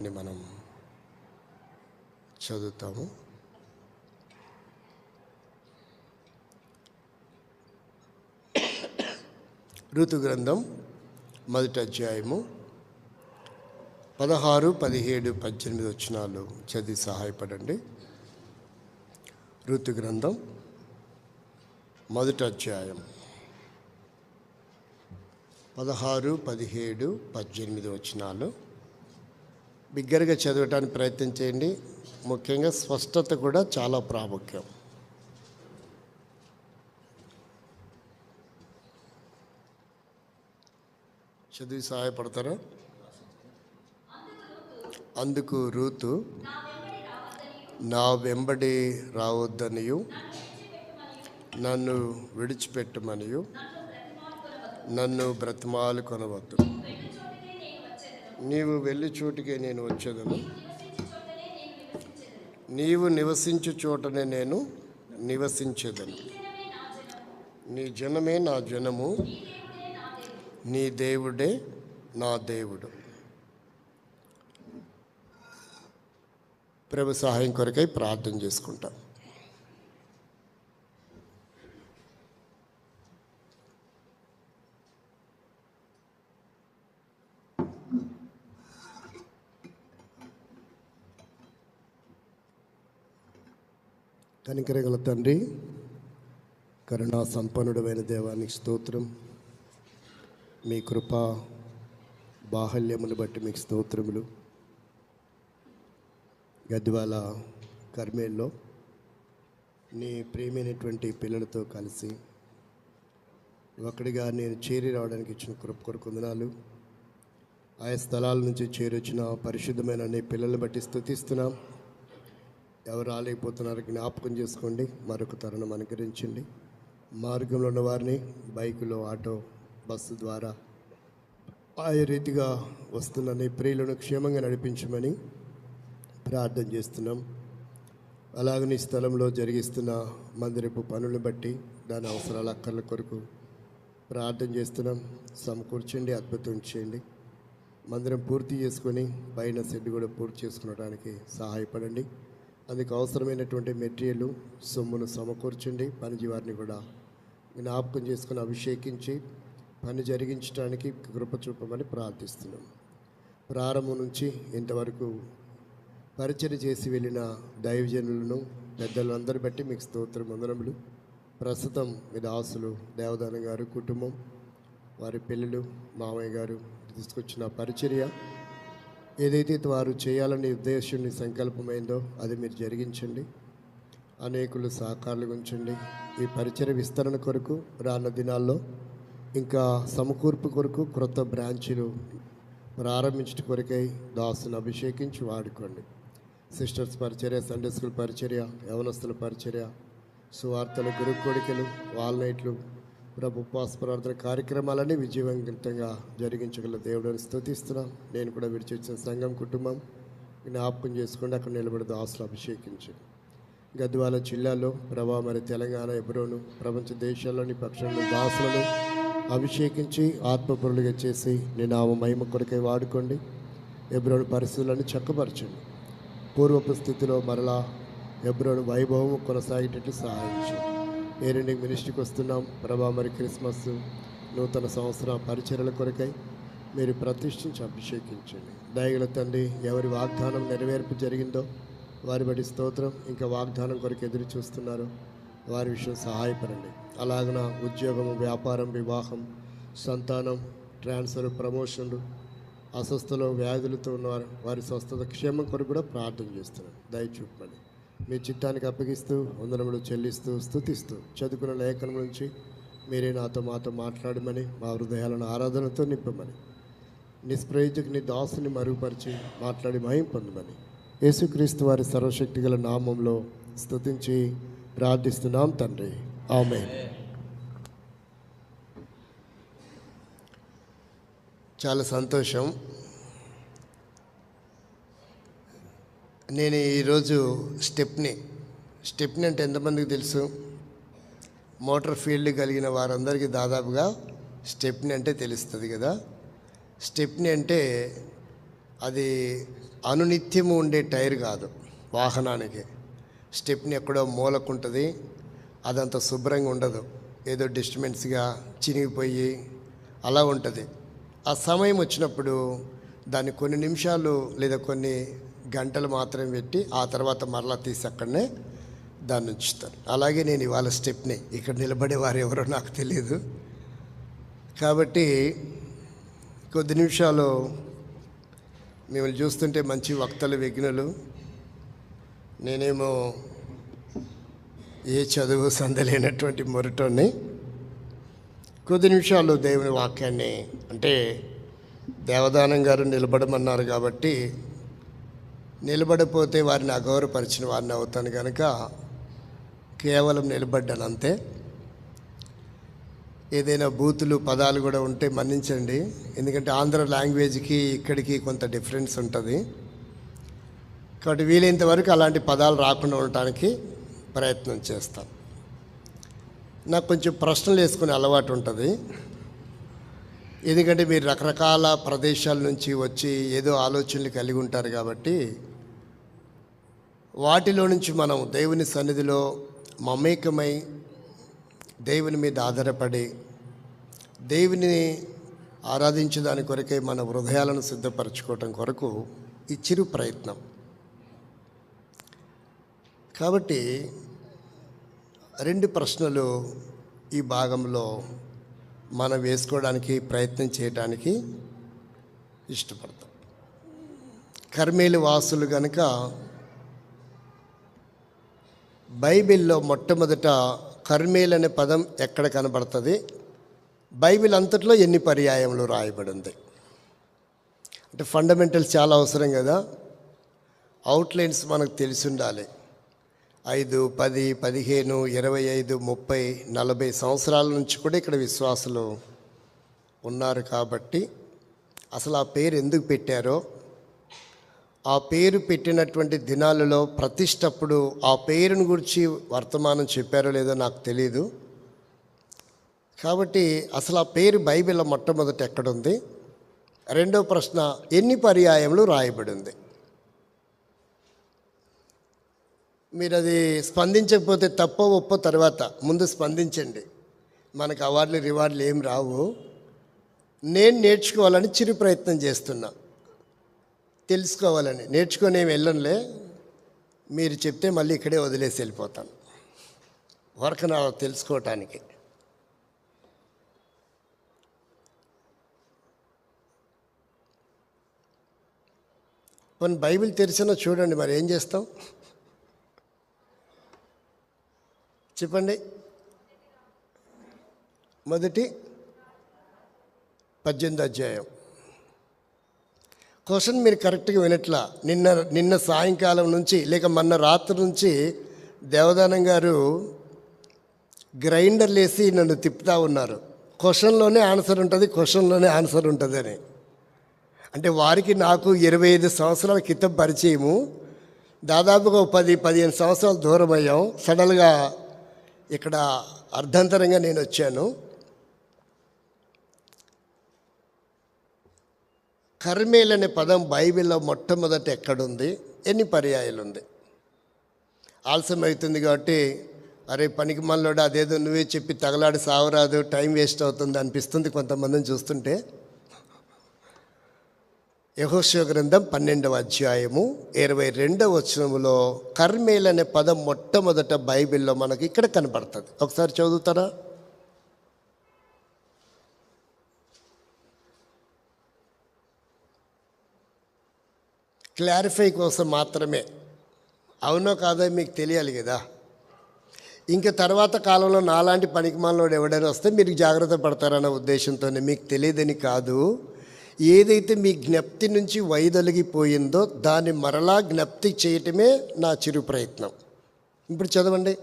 మనం చదువుతాము. ఋతు గ్రంథం 1వ అధ్యాయము 16, 17, 18 వచనాలు చదివి సహాయపడండి. ఋతు గ్రంథం 1వ అధ్యాయం 16, 17, 18 వచనాలు బిగ్గరగా చదవటానికి ప్రయత్నం చేయండి. ముఖ్యంగా స్పష్టత కూడా చాలా ప్రాముఖ్యం. చదివి సహాయపడతారా? అందుకు రూతు, నా వెంబడి రావద్దనియు నన్ను విడిచిపెట్టమనియు నన్ను బ్రతిమాలు కొనవద్దు. నీవు వెళ్ళి చోటికే నేను వచ్చేదను, నీవు నివసించు చోటనే నేను నివసించేదను. నీ జనమే నా జనము, నీ దేవుడే నా దేవుడు. ప్రభు సహాయం కొరకై ప్రార్థన చేసుకుంటాం. కనికరగల తండ్రి, కరుణా సంపన్నుడమైన దేవానికి స్తోత్రం. మీ కృప బాహల్యమును బట్టి మీకు స్తోత్రములు. గద్వాల కర్మేల్లో నీ ప్రియమైనటువంటి పిల్లలతో కలిసి ఒకటిగా నేను చేరి రావడానికి ఇచ్చిన కృప కొరకు వందనాలు. ఆయా స్థలాల నుంచి చేరొచ్చిన పరిశుద్ధమైన నీ పిల్లల్ని బట్టి స్తుతిస్తున్నాం. ఎవరు రాలేకపోతున్నారో జ్ఞాపకం చేసుకోండి. మరొక తరుణం అనుగ్రహించండి. మార్గంలో ఉన్న వారిని బైకులో, ఆటో, బస్సు ద్వారా ఆయా రీతిగా వస్తున్న నీ ప్రియులను క్షేమంగా నడిపించమని ప్రార్థన చేస్తున్నాం. అలాగే నీ స్థలంలో జరిగిస్తున్న మందిరపు పనులను బట్టి దాని అవసరాల అక్కర్ల కొరకు ప్రార్థన చేస్తున్నాం. సమకూర్చండి, అద్భుతం చేయండి. మందిరం పూర్తి చేసుకొని పైన షెడ్ కూడా పూర్తి చేసుకునడానికి సహాయపడండి. అందుకు అవసరమైనటువంటి మెటీరియల్ సొమ్మును సమకూర్చండి. పనిజీవారిని కూడా జ్ఞాపకం చేసుకుని అభిషేకించి పని జరిగించడానికి కృప చూపమని ప్రార్థిస్తున్నాం. ప్రారంభం నుంచి ఇంతవరకు పరిచర్య చేసి వెళ్ళిన దైవజనులను, పెద్దలందరూ బట్టి మీకు స్తోత్రం వందనములు. ప్రస్తుతం మీ దాసులు దేవదాన గారు కుటుంబం, వారి పిల్లలు, మామయ్య గారు తీసుకొచ్చిన పరిచర్య ఏదైతే వారు చేయాలని ఉద్దేశం సంకల్పమైందో అది మీరు జరిగించండి. అనేకులు సహకారాలు ఉంచండి. ఈ పరిచర్య విస్తరణ కొరకు రానున్న దినాల్లో ఇంకా సమకూర్పు కొరకు క్రొత్త బ్రాంచీలు ప్రారంభించడం కొరకై దాసును అభిషేకించి వాడుకోండి. సిస్టర్స్ పరిచర్య, సండే స్కూల్ పరిచర్య, యవనస్తుల పరిచర్య, సువార్తలు, గురుకోడికలు, వాల్నైట్లు, ప్రభు ఉపవాస ప్రార్థన కార్యక్రమాలన్నీ విజయవంతంగా జరిగించగల దేవుడిని స్తుతిస్తున్నాం. నేను కూడా విడిచొచ్చిన సంఘం కుటుంబం జ్ఞాపకం చేసుకోండి. అక్కడ నిలబడి దాసులు అభిషేకించండి. గద్వాల జిల్లాలో ప్రభా, మరి తెలంగాణ, ఎబ్రోను, ప్రపంచ దేశాల్లోని పక్షులను దాసులను అభిషేకించి ఆత్మపరులుగా చేసి నీ నామ మహిమ కొరకై వాడుకోండి. ఎబ్రోను పరిస్థితులను చక్కపరచండి. పూర్వపు స్థితిలో మరలా ఎబ్రోను వైభవం కొనసాగేటట్టు సహాయించండి. ఏరెండింగ్ మినిస్ట్రీకి వస్తున్నాం ప్రభా, మరి క్రిస్మస్, నూతన సంవత్సర పరిచర్యల కొరకై మీరు ప్రతిష్ఠించి అభిషేకించండి. దయగల తండ్రి, ఎవరి వాగ్దానం నెరవేర్పు జరిగిందో వారి బట్టి స్తోత్రం. ఇంకా వాగ్దానం కొరకు ఎదురు చూస్తున్నారు, వారి విషయం సహాయపడండి. అలాగన ఉద్యోగము, వ్యాపారం, వివాహం, సంతానం, ట్రాన్స్ఫర్, ప్రమోషన్లు, అస్వస్థలు, వ్యాధులతో ఉన్నవారు వారి స్వస్థత క్షేమం కొరకు కూడా ప్రార్థన చేస్తున్నాం. దయచూపండి. మీ చిత్తానికి అప్పగిస్తూ వందనములు చెల్లిస్తూ స్తుతిస్తూ చదువుకున్న లేఖనం నుంచి మీరే మాతో మాట్లాడమని, మా హృదయాలను ఆరాధనతో నింపమని, నిష్ప్రయోజకు నీ దాసుని మరుగుపరిచి మాట్లాడి మహిమ పొందమని యేసుక్రీస్తు వారి సర్వశక్తి గల నామంలో స్తుతించి ప్రార్థిస్తున్నాం తండ్రి. ఆమేన్. చాలా సంతోషం. నేను ఈరోజు స్టెప్నీ అంటే ఎంతమందికి తెలుసు? మోటార్ ఫీల్డ్ కలిగిన వారందరికీ దాదాపుగా స్టెప్నీ అంటే తెలుస్తుంది కదా. స్టెప్నీ అంటే అది అనునిత్యము ఉండే టైర్ కాదు వాహనానికి. స్టెప్ని ఎక్కడో మూలకుంటుంది, అదంత శుభ్రంగా ఉండదు, ఏదో డిస్టర్బెన్స్గా చినిగిపోయి అలా ఉంటుంది. ఆ సమయం వచ్చినప్పుడు దాన్ని కొన్ని నిమిషాలు లేదా కొన్ని గంటలు మాత్రమే పెట్టి ఆ తర్వాత మరలా తీసి అక్కడనే దాన్ని ఉంచుతారు. అలాగే నేను ఇవాళ స్టెప్ని ఇక్కడ నిలబడేవారు ఎవరో నాకు తెలియదు, కాబట్టి కొద్ది నిమిషాలు మిమ్మల్ని చూస్తుంటే మంచి వక్తలు, విఘ్నులు, నేనేమో ఏ చదువు సందలేనటువంటి మొరటోని. కొద్ది నిమిషాలు దేవుని వాక్యాన్ని, అంటే దేవదానం గారు నిలబడమన్నారు కాబట్టి నిలబడిపోతే వారిని అగౌరవపరిచిన వారిని అవుతాను కనుక కేవలం నిలబడ్డాను అంతే. ఏదైనా బూతులు పదాలు కూడా ఉంటే మన్నించండి, ఎందుకంటే ఆంధ్ర లాంగ్వేజ్కి ఇక్కడికి కొంత డిఫరెన్స్ ఉంటుంది. కాబట్టి వీలైనంత వరకు అలాంటి పదాలు రాకుండా ఉండటానికి ప్రయత్నం చేస్తాను. నాకు కొంచెం ప్రశ్నలు వేసుకునే అలవాటు ఉంటుంది, ఎందుకంటే మీరు రకరకాల ప్రదేశాల నుంచి వచ్చి ఏదో ఆలోచనలు కలిగి ఉంటారు కాబట్టి వాటిలో నుంచి మనం దేవుని సన్నిధిలో మమేకమై దేవుని మీద ఆధారపడి దేవుని ఆరాధించడానికి కొరకే మన హృదయాలను సిద్ధపరచుకోవటం కొరకు ఈ చిరు ప్రయత్నం. కాబట్టి 2 ప్రశ్నలు ఈ భాగంలో మనం వేసుకోవడానికి ప్రయత్నం చేయడానికి ఇష్టపడతాం. కర్మేలు వాసులు కనుక బైబిల్లో మొట్టమొదట కర్మేలు అనే పదం ఎక్కడ కనబడుతుంది, బైబిల్ అంతట్లో ఎన్ని పర్యాయములు రాయబడింది అంటే ఫండమెంటల్స్ చాలా అవసరం కదా. అవుట్లైన్స్ మనకు తెలిసి ఉండాలి. 5, 10, 15, 25, 30, 40 సంవత్సరాల నుంచి కూడా ఇక్కడ విశ్వాసులు ఉన్నారు కాబట్టి అసలు ఆ పేరు ఎందుకు పెట్టారో, ఆ పేరు పెట్టినటువంటి దినాలలో ప్రతిష్టప్పుడు ఆ పేరుని గురించి వర్తమానం చెప్పారో లేదో నాకు తెలియదు. కాబట్టి అసలు ఆ పేరు బైబిల్లో మొట్టమొదట ఎక్కడుంది? రెండవ ప్రశ్న, ఎన్ని పర్యాయములు రాయబడింది? మీరు అది స్పందించకపోతే తప్పో ఒప్పో తర్వాత, ముందు స్పందించండి. మనకు అవార్డులు రివార్డులు ఏం రావు. నేను నేర్చుకోవాలని చిరు ప్రయత్నం చేస్తున్నా, తెలుసుకోవాలని. నేర్చుకొని ఏమి వెళ్ళనులే, మీరు చెప్తే మళ్ళీ ఇక్కడే వదిలేసి వెళ్ళిపోతాను వరకు నా తెలుసుకోవటానికి. కొన్ని బైబిల్ తెరిచినా చూడండి, మరి ఏం చేస్తాం చెప్పండి. మొదటి 18వ అధ్యాయం. క్వశ్చన్ మీరు కరెక్ట్గా వినట్లా. నిన్న సాయంకాలం నుంచి లేక మొన్న రాత్రి నుంచి దేవదానం గారు గ్రైండర్లు వేసి నన్ను తిప్పుతూ ఉన్నారు. క్వశ్చన్లోనే ఆన్సర్ ఉంటుంది, క్వశ్చన్లోనే ఆన్సర్ ఉంటుందని. అంటే వారికి నాకు 25 సంవత్సరాల క్రితం పరిచయము, దాదాపుగా 10-15 సంవత్సరాలు దూరం అయ్యాం. సడన్గా ఇక్కడ అర్ధంతరంగా నేను వచ్చాను. కర్మేల్ అనే పదం బైబిల్లో మొట్టమొదట ఎక్కడుంది, ఎన్ని పర్యాయాలు ఉంది? ఆలస్యం అవుతుంది కాబట్టి అరే పనికి మనలోడు అదేదో నువ్వే చెప్పి తగలాడి సావరాదు, టైం వేస్ట్ అవుతుంది అనిపిస్తుంది కొంతమందిని చూస్తుంటే. యెహోషువ గ్రంథం 12వ అధ్యాయము 22వ వచనములో కర్మేల్ అనే పదం మొట్టమొదట బైబిల్లో మనకి ఇక్కడ కనపడుతుంది. ఒకసారి చదువుతారా? క్లారిఫై కోసం మాత్రమే, అవునో కాదో మీకు తెలియాలి కదా. ఇంకా తర్వాత కాలంలో నాలాంటి పనికిమాలోడు ఎవడైనా వస్తే మీరు జాగ్రత్త పడతారన్న ఉద్దేశంతోనే, మీకు తెలియదని కాదు. ఏదైతే మీ జ్ఞప్తి నుంచి వైదొలిగిపోయిందో దాన్ని మరలా జ్ఞప్తి చేయటమే నా చిరు ప్రయత్నం. ఇప్పుడు చదవండి.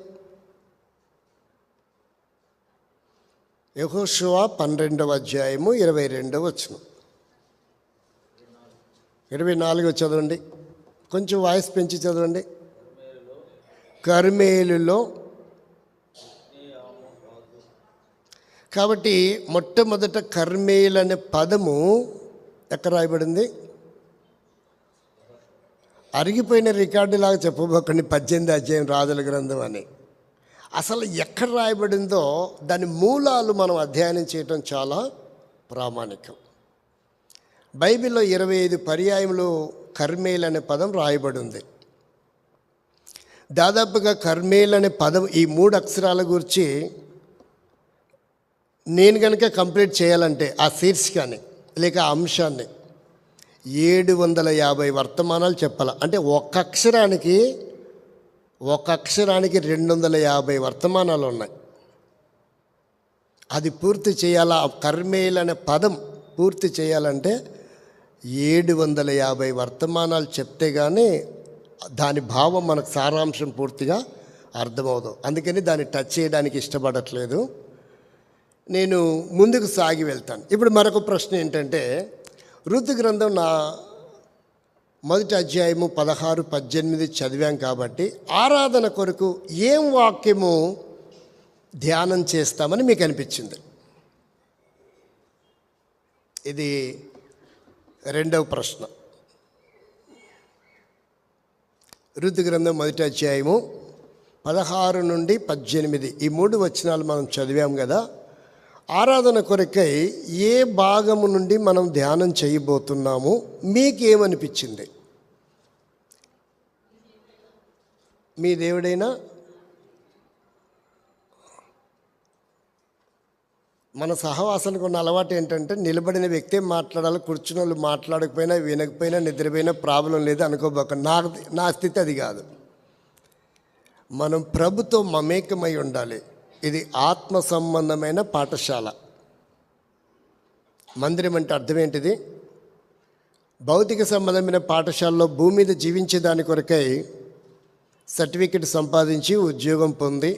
యెహోషువ 12వ అధ్యాయము 22వ వచనం. 24 చదవండి, కొంచెం వాయిస్ పెంచి చదవండి. కర్మేలులో. కాబట్టి మొట్టమొదట కర్మేల్ అనే పదము ఎక్కడ రాయబడింది? అరిగిపోయిన రికార్డులాగా చెప్పబోకండి 18 అధ్యాయం రాజుల గ్రంథం అని. అసలు ఎక్కడ రాయబడిందో దాని మూలాలు మనం అధ్యయనం చేయటం చాలా ప్రామాణికం. బైబిల్లో 25 పర్యాయములు కర్మేల్ అనే పదం రాయబడి ఉంది. దాదాపుగా కర్మేల్ అనే పదం ఈ 3 అక్షరాల గురించి నేను కనుక కంప్లీట్ చేయాలంటే ఆ శీర్షికాన్ని లేక ఆ అంశాన్ని 750 వర్తమానాలు చెప్పాలి. అంటే ఒక అక్షరానికి 250 వర్తమానాలు ఉన్నాయి. అది పూర్తి చేయాలా, కర్మేల్ అనే పదం పూర్తి చేయాలంటే 750 వర్తమానాలు చెప్తే కానీ దాని భావం మనకు సారాంశం పూర్తిగా అర్థమవుతుంది. అందుకని దాన్ని టచ్ చేయడానికి ఇష్టపడట్లేదు. నేను ముందుకు సాగి వెళ్తాను. ఇప్పుడు మరొక ప్రశ్న ఏంటంటే, ఋతు గ్రంథం నా మొదటి అధ్యాయము 16, 18 చదివాం కాబట్టి ఆరాధన కొరకు ఏం వాక్యము ధ్యానం చేస్తామని మీకు అనిపించింది? ఇది రెండవ ప్రశ్న. ఋతు గ్రంథం మొదటి అధ్యాయము 16 నుండి 18 ఈ 3 వచనాలు మనం చదివాం కదా. ఆరాధన కొరకై ఏ భాగము నుండి మనం ధ్యానం చేయబోతున్నాము మీకేమనిపించింది? మీ దేవుడైనా మన సహవాసానికి ఉన్న అలవాటు ఏంటంటే నిలబడిన వ్యక్తే మాట్లాడాలి, కూర్చున్న వాళ్ళు మాట్లాడకపోయినా వినకపోయినా నిద్రపోయినా ప్రాబ్లం లేదు అనుకోబోక. నా స్థితి అది కాదు. మనం ప్రభుతో మమేకమై ఉండాలి. ఇది ఆత్మ సంబంధమైన పాఠశాల. మందిరం అంటే అర్థం ఏంటిది? భౌతిక సంబంధమైన పాఠశాలలో భూమి మీద జీవించే దాని కొరకై సర్టిఫికెట్ సంపాదించి ఉద్యోగం పొంది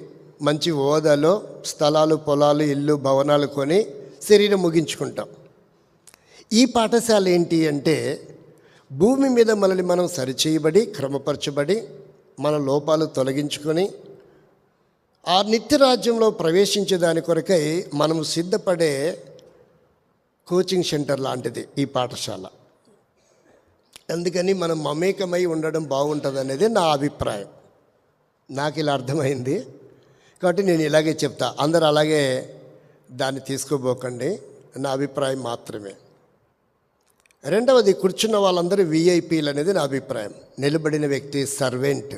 మంచి హోదాలో స్థలాలు, పొలాలు, ఇల్లు, భవనాలు కొని శరీరం ముగించుకుంటాం. ఈ పాఠశాల ఏంటి అంటే భూమి మీద మనల్ని మనం సరిచేయబడి క్రమపరచబడి మన లోపాలు తొలగించుకొని ఆ నిత్యరాజ్యంలో ప్రవేశించే దాని కొరకై మనము సిద్ధపడే కోచింగ్ సెంటర్ లాంటిది ఈ పాఠశాల. అందుకని మనం మమేకమై ఉండడం బాగుంటుంది అనేది నా అభిప్రాయం. నాకు ఇలా అర్థమైంది కాబట్టి నేను ఇలాగే చెప్తా. అందరూ అలాగే దాన్ని తీసుకోబోకండి, నా అభిప్రాయం మాత్రమే. రెండవది, కూర్చున్న వాళ్ళందరూ విఐపీలు అనేది నా అభిప్రాయం. నిలబడిన వ్యక్తి సర్వెంట్,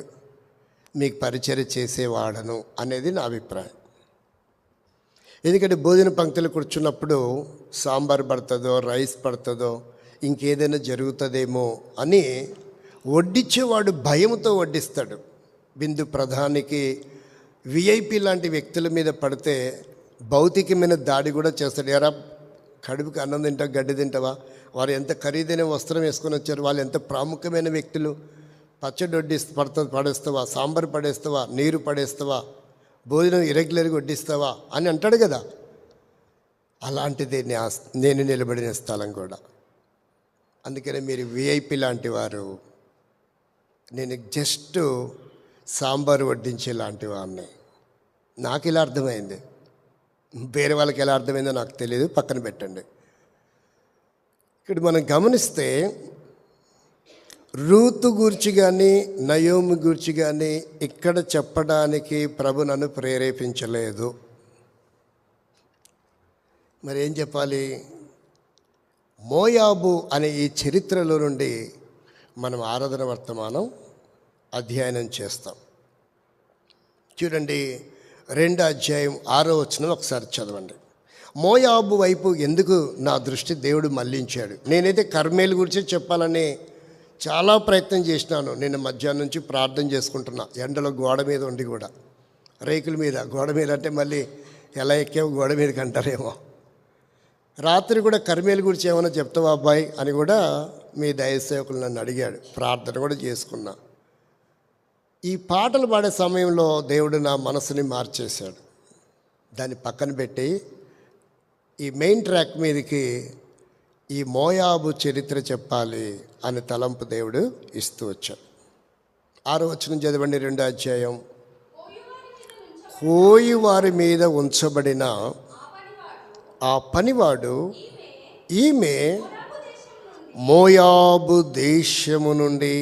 మీకు పరిచర్య చేసేవాడను అనేది నా అభిప్రాయం. ఎందుకంటే భోజన పంక్తులు కూర్చున్నప్పుడు సాంబార్ పడుతుందో, రైస్ పడుతుందో, ఇంకేదైనా జరుగుతుందేమో అని వడ్డించేవాడు భయంతో వడ్డిస్తాడు. బిందు ప్రధానికి విఐపి లాంటి వ్యక్తుల మీద పడితే భౌతికమైన దాడి కూడా చేస్తాడు. ఎరా కడుపుకి అన్నం తింటావా, గడ్డి తింటావా? వారు ఎంత ఖరీదైన వస్త్రం వేసుకొని వచ్చారు, వాళ్ళు ఎంత ప్రాముఖ్యమైన వ్యక్తులు. పచ్చడి పడేస్తావా, సాంబార్ పడేస్తావా, నీరు పడేస్తావా, భోజనం ఇరెగ్యులర్గా వడ్డిస్తావా అని అంటాడు కదా. అలాంటిది నేను నిలబడిన స్థలం కూడా. అందుకనే మీరు విఐపి లాంటి వారు. నేను జస్ట్ సాంబారు వడ్డించే లాంటి వాడిని. నాకు ఇలా అర్థమైంది, వేరే వాళ్ళకి ఎలా అర్థమైందో నాకు తెలియదు, పక్కన పెట్టండి. ఇక్కడ మనం గమనిస్తే రూతు గూర్చి కానీ నయోమి గూర్చి కానీ ఇక్కడ చెప్పడానికి ప్రభు నన్ను ప్రేరేపించలేదు. మరి ఏం చెప్పాలి? మోయాబు అనే ఈ చరిత్రలో నుండి మనం ఆరాధన వర్తమానం అధ్యయనం చేస్తాం. చూడండి, 2వ అధ్యాయం 6వ వచనం ఒకసారి చదవండి. మోయాబు వైపు ఎందుకు నా దృష్టి దేవుడు మళ్లించాడు? నేనైతే కర్మేలు గురించి చెప్పాలని చాలా ప్రయత్నం చేసినాను. నేను మధ్యాహ్నం నుంచి ప్రార్థన చేసుకుంటున్నా, ఎండలో గోడ మీద ఉండి కూడా. రేకుల మీద, గోడ మీద అంటే మళ్ళీ ఎలా ఎక్కావు గోడ మీదకి అంటారేమో. రాత్రి కూడా కర్మేలు గురించి ఏమైనా చెప్తావా అబ్బాయి అని కూడా మీ దైవసేవకులు నన్ను అడిగాడు. ప్రార్థన కూడా చేసుకున్నా. ఈ పాటలు పాడే సమయంలో దేవుడు నా మనసుని మార్చేశాడు. దాన్ని పక్కన పెట్టి ఈ మెయిన్ ట్రాక్ మీదకి ఈ మోయాబు చరిత్ర చెప్పాలి అని తలంపు దేవుడు ఇస్తూ వచ్చాడు. 6వ వచనం చదవండి, 2వ అధ్యాయం. కోయి వారి మీద ఉంచబడిన ఆ పనివాడు ఈమె మోయాబు దేశము నుండి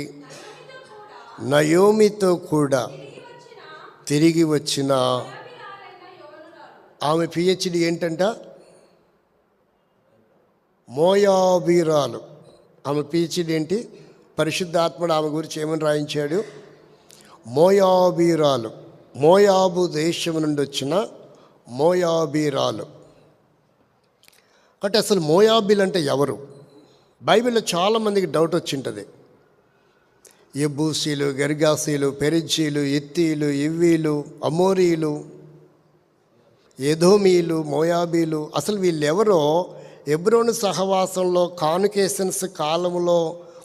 నయోమితో కూడా తిరిగి వచ్చిన ఆమె పిహెచ్డి ఏంటంట? మోయాబీరాలు. ఆమె పిహెచ్డి ఏంటి? పరిశుద్ధాత్ముడు ఆమె గురించి ఏమని రాయించాడు? మోయాబీరాలు, మోయాబు దేశం నుండి వచ్చిన మోయాబీరాలు. కాబట్టి అసలు మోయాబీలు అంటే ఎవరు? బైబిల్లో చాలామందికి డౌట్ వచ్చింటుంది. యెబూసీలు, గెర్గాసీలు, పెరిజ్జీలు, ఎత్తీలు, ఇవ్వీలు, అమోరీలు, ఎదోమీలు, మోయాబీలు, అసలు వీళ్ళెవరో హెబ్రోను సహవాసంలో కాన్వకేషన్స్ కాలంలో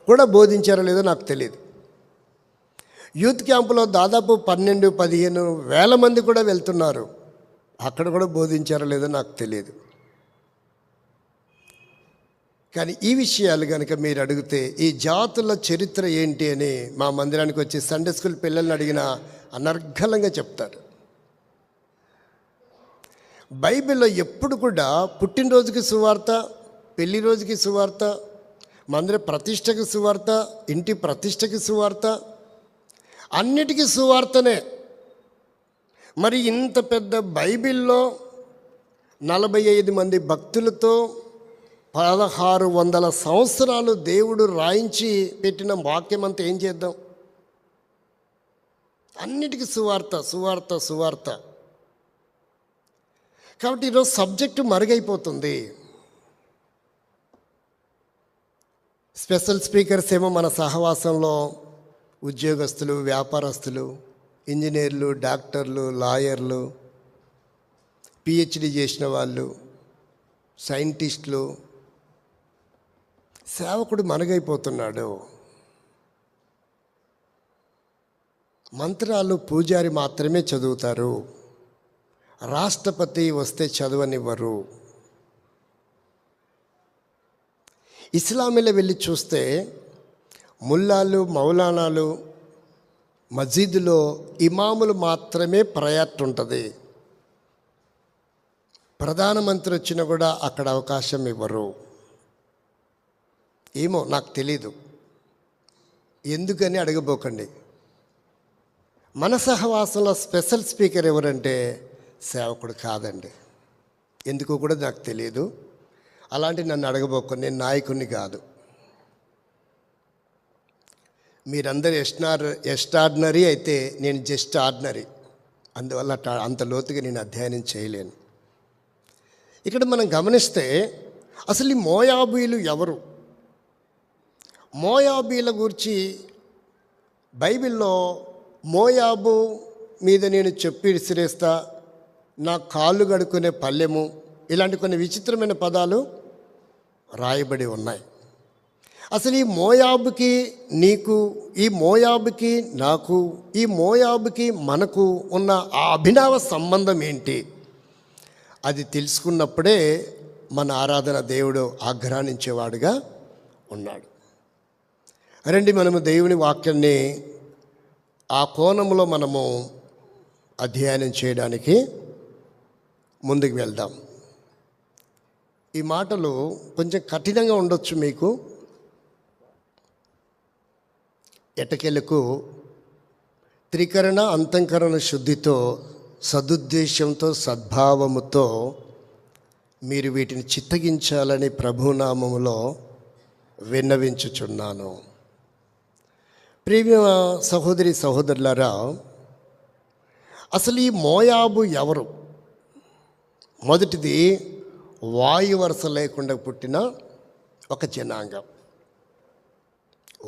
కూడా బోధించారో లేదో నాకు తెలియదు. యూత్ క్యాంపులో దాదాపు 12-15 వేల మంది కూడా వెళ్తున్నారు. అక్కడ కూడా బోధించారో లేదో నాకు తెలియదు. కానీ ఈ విషయాలు కనుక మీరు అడిగితే, ఈ జాతుల చరిత్ర ఏంటి అని మా మందిరానికి వచ్చి సండే స్కూల్ పిల్లల్ని అడిగిన అనర్గళంగా చెప్తారు. బైబిల్లో ఎప్పుడు కూడా పుట్టినరోజుకి సువార్త, పెళ్లి రోజుకి సువార్త, మందిర ప్రతిష్టకి సువార్త, ఇంటి ప్రతిష్టకి సువార్త, అన్నిటికీ సువార్తనే. మరి ఇంత పెద్ద బైబిల్లో 45 మంది భక్తులతో 1600 సంవత్సరాలు దేవుడు రాయించి పెట్టిన వాక్యం అంతా ఏం చేద్దాం? అన్నిటికీ సువార్త, సువార్త, సువార్త. కాబట్టి ఈరోజు సబ్జెక్టు మరుగైపోతుంది. స్పెషల్ స్పీకర్స్ ఏమో మన సహవాసంలో ఉద్యోగస్తులు, వ్యాపారస్తులు, ఇంజనీర్లు, డాక్టర్లు, లాయర్లు, పిహెచ్డి చేసిన వాళ్ళు, సైంటిస్టులు. సేవకుడు మరుగైపోతున్నాడు. మంత్రాలు పూజారి మాత్రమే చదువుతారు. రాష్ట్రపతి వస్తే చదవనివ్వరు. ఇస్లామీలో వెళ్ళి చూస్తే ముల్లాలు, మౌలానాలు, మస్జిద్లో ఇమాములు మాత్రమే ప్రయారిటీ ఉంటుంది. ప్రధానమంత్రి వచ్చినా కూడా అక్కడ అవకాశం ఇవ్వరు. ఏమో నాకు తెలీదు, ఎందుకని అడగబోకండి. మన సహవాసంలో స్పెషల్ స్పీకర్ ఎవరంటే సేవకుడు కాదండి. ఎందుకో కూడా నాకు తెలియదు. అలాంటి నన్ను అడగబోకండి, నేను నాయకుడిని కాదు. మీరందరూ ఎస్టార్డినరీ అయితే నేను జస్ట్ ఆర్డినరీ. అందువల్ల అంత లోతుగా నేను అధ్యయనం చేయలేను. ఇక్కడ మనం గమనిస్తే అసలు ఈ మోయాబీలు ఎవరు? మోయాబీల గురించి బైబిల్లో మోయాబు మీద నేను చెప్పి విసిరేస్తా, నా కాళ్ళు కడుక్కునే పల్లెము, ఇలాంటి కొన్ని విచిత్రమైన పదాలు రాయబడి ఉన్నాయి. అసలు ఈ మోయాబుకి నీకు, ఈ మోయాబుకి నాకు, ఈ మోయాబుకి మనకు ఉన్న ఆ అభినవ సంబంధం ఏంటి? అది తెలుసుకున్నప్పుడే మన ఆరాధన దేవుడు ఆగ్రహించేవాడుగా ఉన్నాడు. రండి మనము దేవుని వాక్యాన్ని ఆ కోణంలో మనము అధ్యయనం చేయడానికి ముందుకు వెళ్దాం. ఈ మాటలు కొంచెం కఠినంగా ఉండొచ్చు మీకు. ఎటకెలకు త్రికరణ అంతఃకరణ శుద్ధితో, సదుద్దేశంతో, సద్భావముతో మీరు వీటిని చిత్తగించాలని ప్రభునామములో విన్నవించుచున్నాను. ప్రియ సహోదరి సహోదరులారా, అసలు ఈ మోయాబు ఎవరు? మొదటిది, వాయు వరుస లేకుండా పుట్టిన ఒక జనాంగం.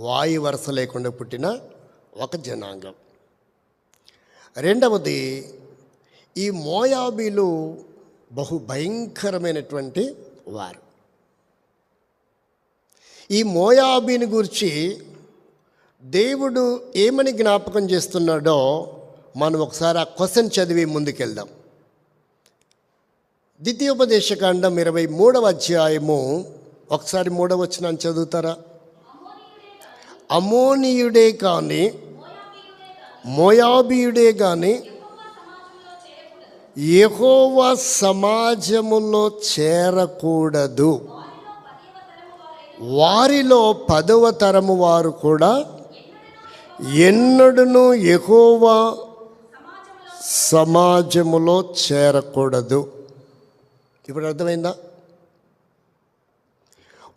వాయు వరుస లేకుండా పుట్టిన ఒక జనాంగం. రెండవది, ఈ మోయాబీలు బహు భయంకరమైనటువంటి వారు. ఈ మోయాబీని గురించి దేవుడు ఏమని జ్ఞాపకం చేస్తున్నాడో మనం ఒకసారి ఆ క్వశ్చన్ చదివి ముందుకెళ్దాం. ద్వితీయోపదేశకాండం 23వ అధ్యాయము ఒకసారి 3వ వచనాన్ని చదువుతారా? అమోనీయుడే కానీ, మోయాబీయుడే కానీ యెహోవా సమాజములో చేరకూడదు. వారిలో 10వ తరము వారు కూడా ఎన్నడూను యెహోవా సమాజములో చేరకూడదు. ఇప్పుడు అర్థమైందా?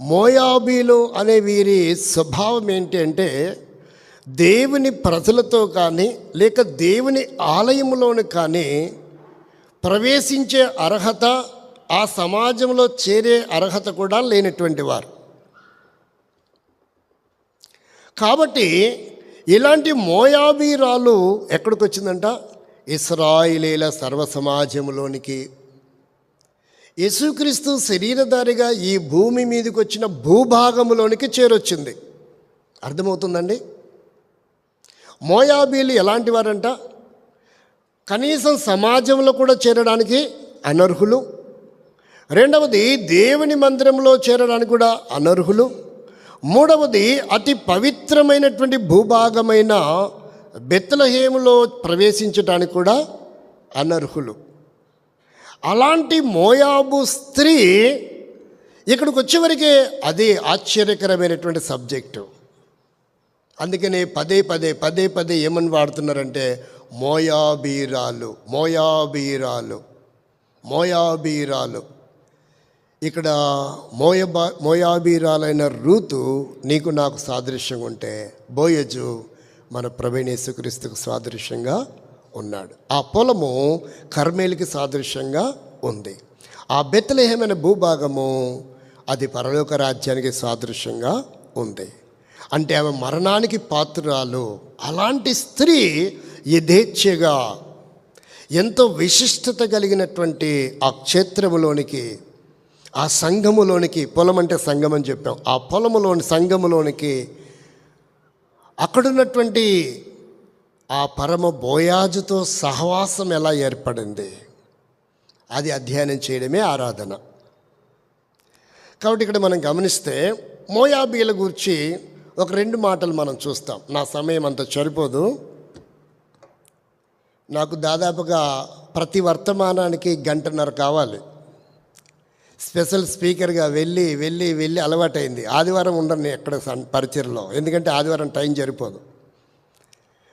మోయాబీలు అనే వీరి స్వభావం ఏంటి అంటే, దేవుని ప్రజలతో కానీ లేక దేవుని ఆలయంలోని కానీ ప్రవేశించే అర్హత, ఆ సమాజంలో చేరే అర్హత కూడా లేనటువంటి వారు. కాబట్టి ఇలాంటి మోయాబీరాలు ఎక్కడికి వచ్చిందంట? ఇశ్రాయేలీల సర్వ సమాజంలోనికి. యేసుక్రీస్తు శరీరధారిగా ఈ భూమి మీదకి వచ్చిన భూభాగంలోనికి చేరొచ్చింది. అర్థమవుతుందండి? మోయాబీలు ఎలాంటి వారంట? కనీసం సమాజంలో కూడా చేరడానికి అనర్హులు. రెండవది, దేవుని మందిరంలో చేరడానికి కూడా అనర్హులు. మూడవది, అతి పవిత్రమైనటువంటి భూభాగమైన బెత్లెహేములో ప్రవేశించడానికి కూడా అనర్హులు. అలాంటి మోయాబు స్త్రీ ఇక్కడికి వచ్చేవరకే అది ఆశ్చర్యకరమైనటువంటి సబ్జెక్టు. అందుకనే పదే పదే ఏమని వాడుతున్నారంటే మోయాబీరాలు, మోయాబీరాలు, మోయాబీరాలు. ఇక్కడ మోయాబీరాలైన రూతు నీకు నాకు సాదృశ్యంగా ఉంటే, బోయజు మన ప్రభువైన యేసుక్రీస్తుకు సాదృశ్యంగా ఉన్నాడు. ఆ పొలము కర్మేలుకి సాదృశ్యంగా ఉంది. ఆ బెత్లెహేమైన భూభాగము అది పరలోక రాజ్యానికి సాదృశ్యంగా ఉంది. అంటే ఆమె మరణానికి పాత్రురాలు. అలాంటి స్త్రీ యథేచ్ఛగా ఎంతో విశిష్టత కలిగినటువంటి ఆ క్షేత్రములోనికి, ఆ సంఘములోనికి, పొలం అంటే సంఘం అని చెప్పాం, ఆ పొలములోని సంఘములోనికి అక్కడున్నటువంటి ఆ పరమ బోయాజుతో సహవాసం ఎలా ఏర్పడింది, అది అధ్యయనం చేయడమే ఆరాధన. కాబట్టి ఇక్కడ మనం గమనిస్తే మోయాబీల గురించి ఒక 2 మాటలు మనం చూస్తాం. నా సమయం అంత సరిపోదు. నాకు దాదాపుగా ప్రతి వర్తమానానికి 1.5 గంట కావాలి. స్పెషల్ స్పీకర్గా వెళ్ళి అలవాటైంది. ఆదివారం ఉండను ఎక్కడ పరిచయలో, ఎందుకంటే ఆదివారం టైం సరిపోదు.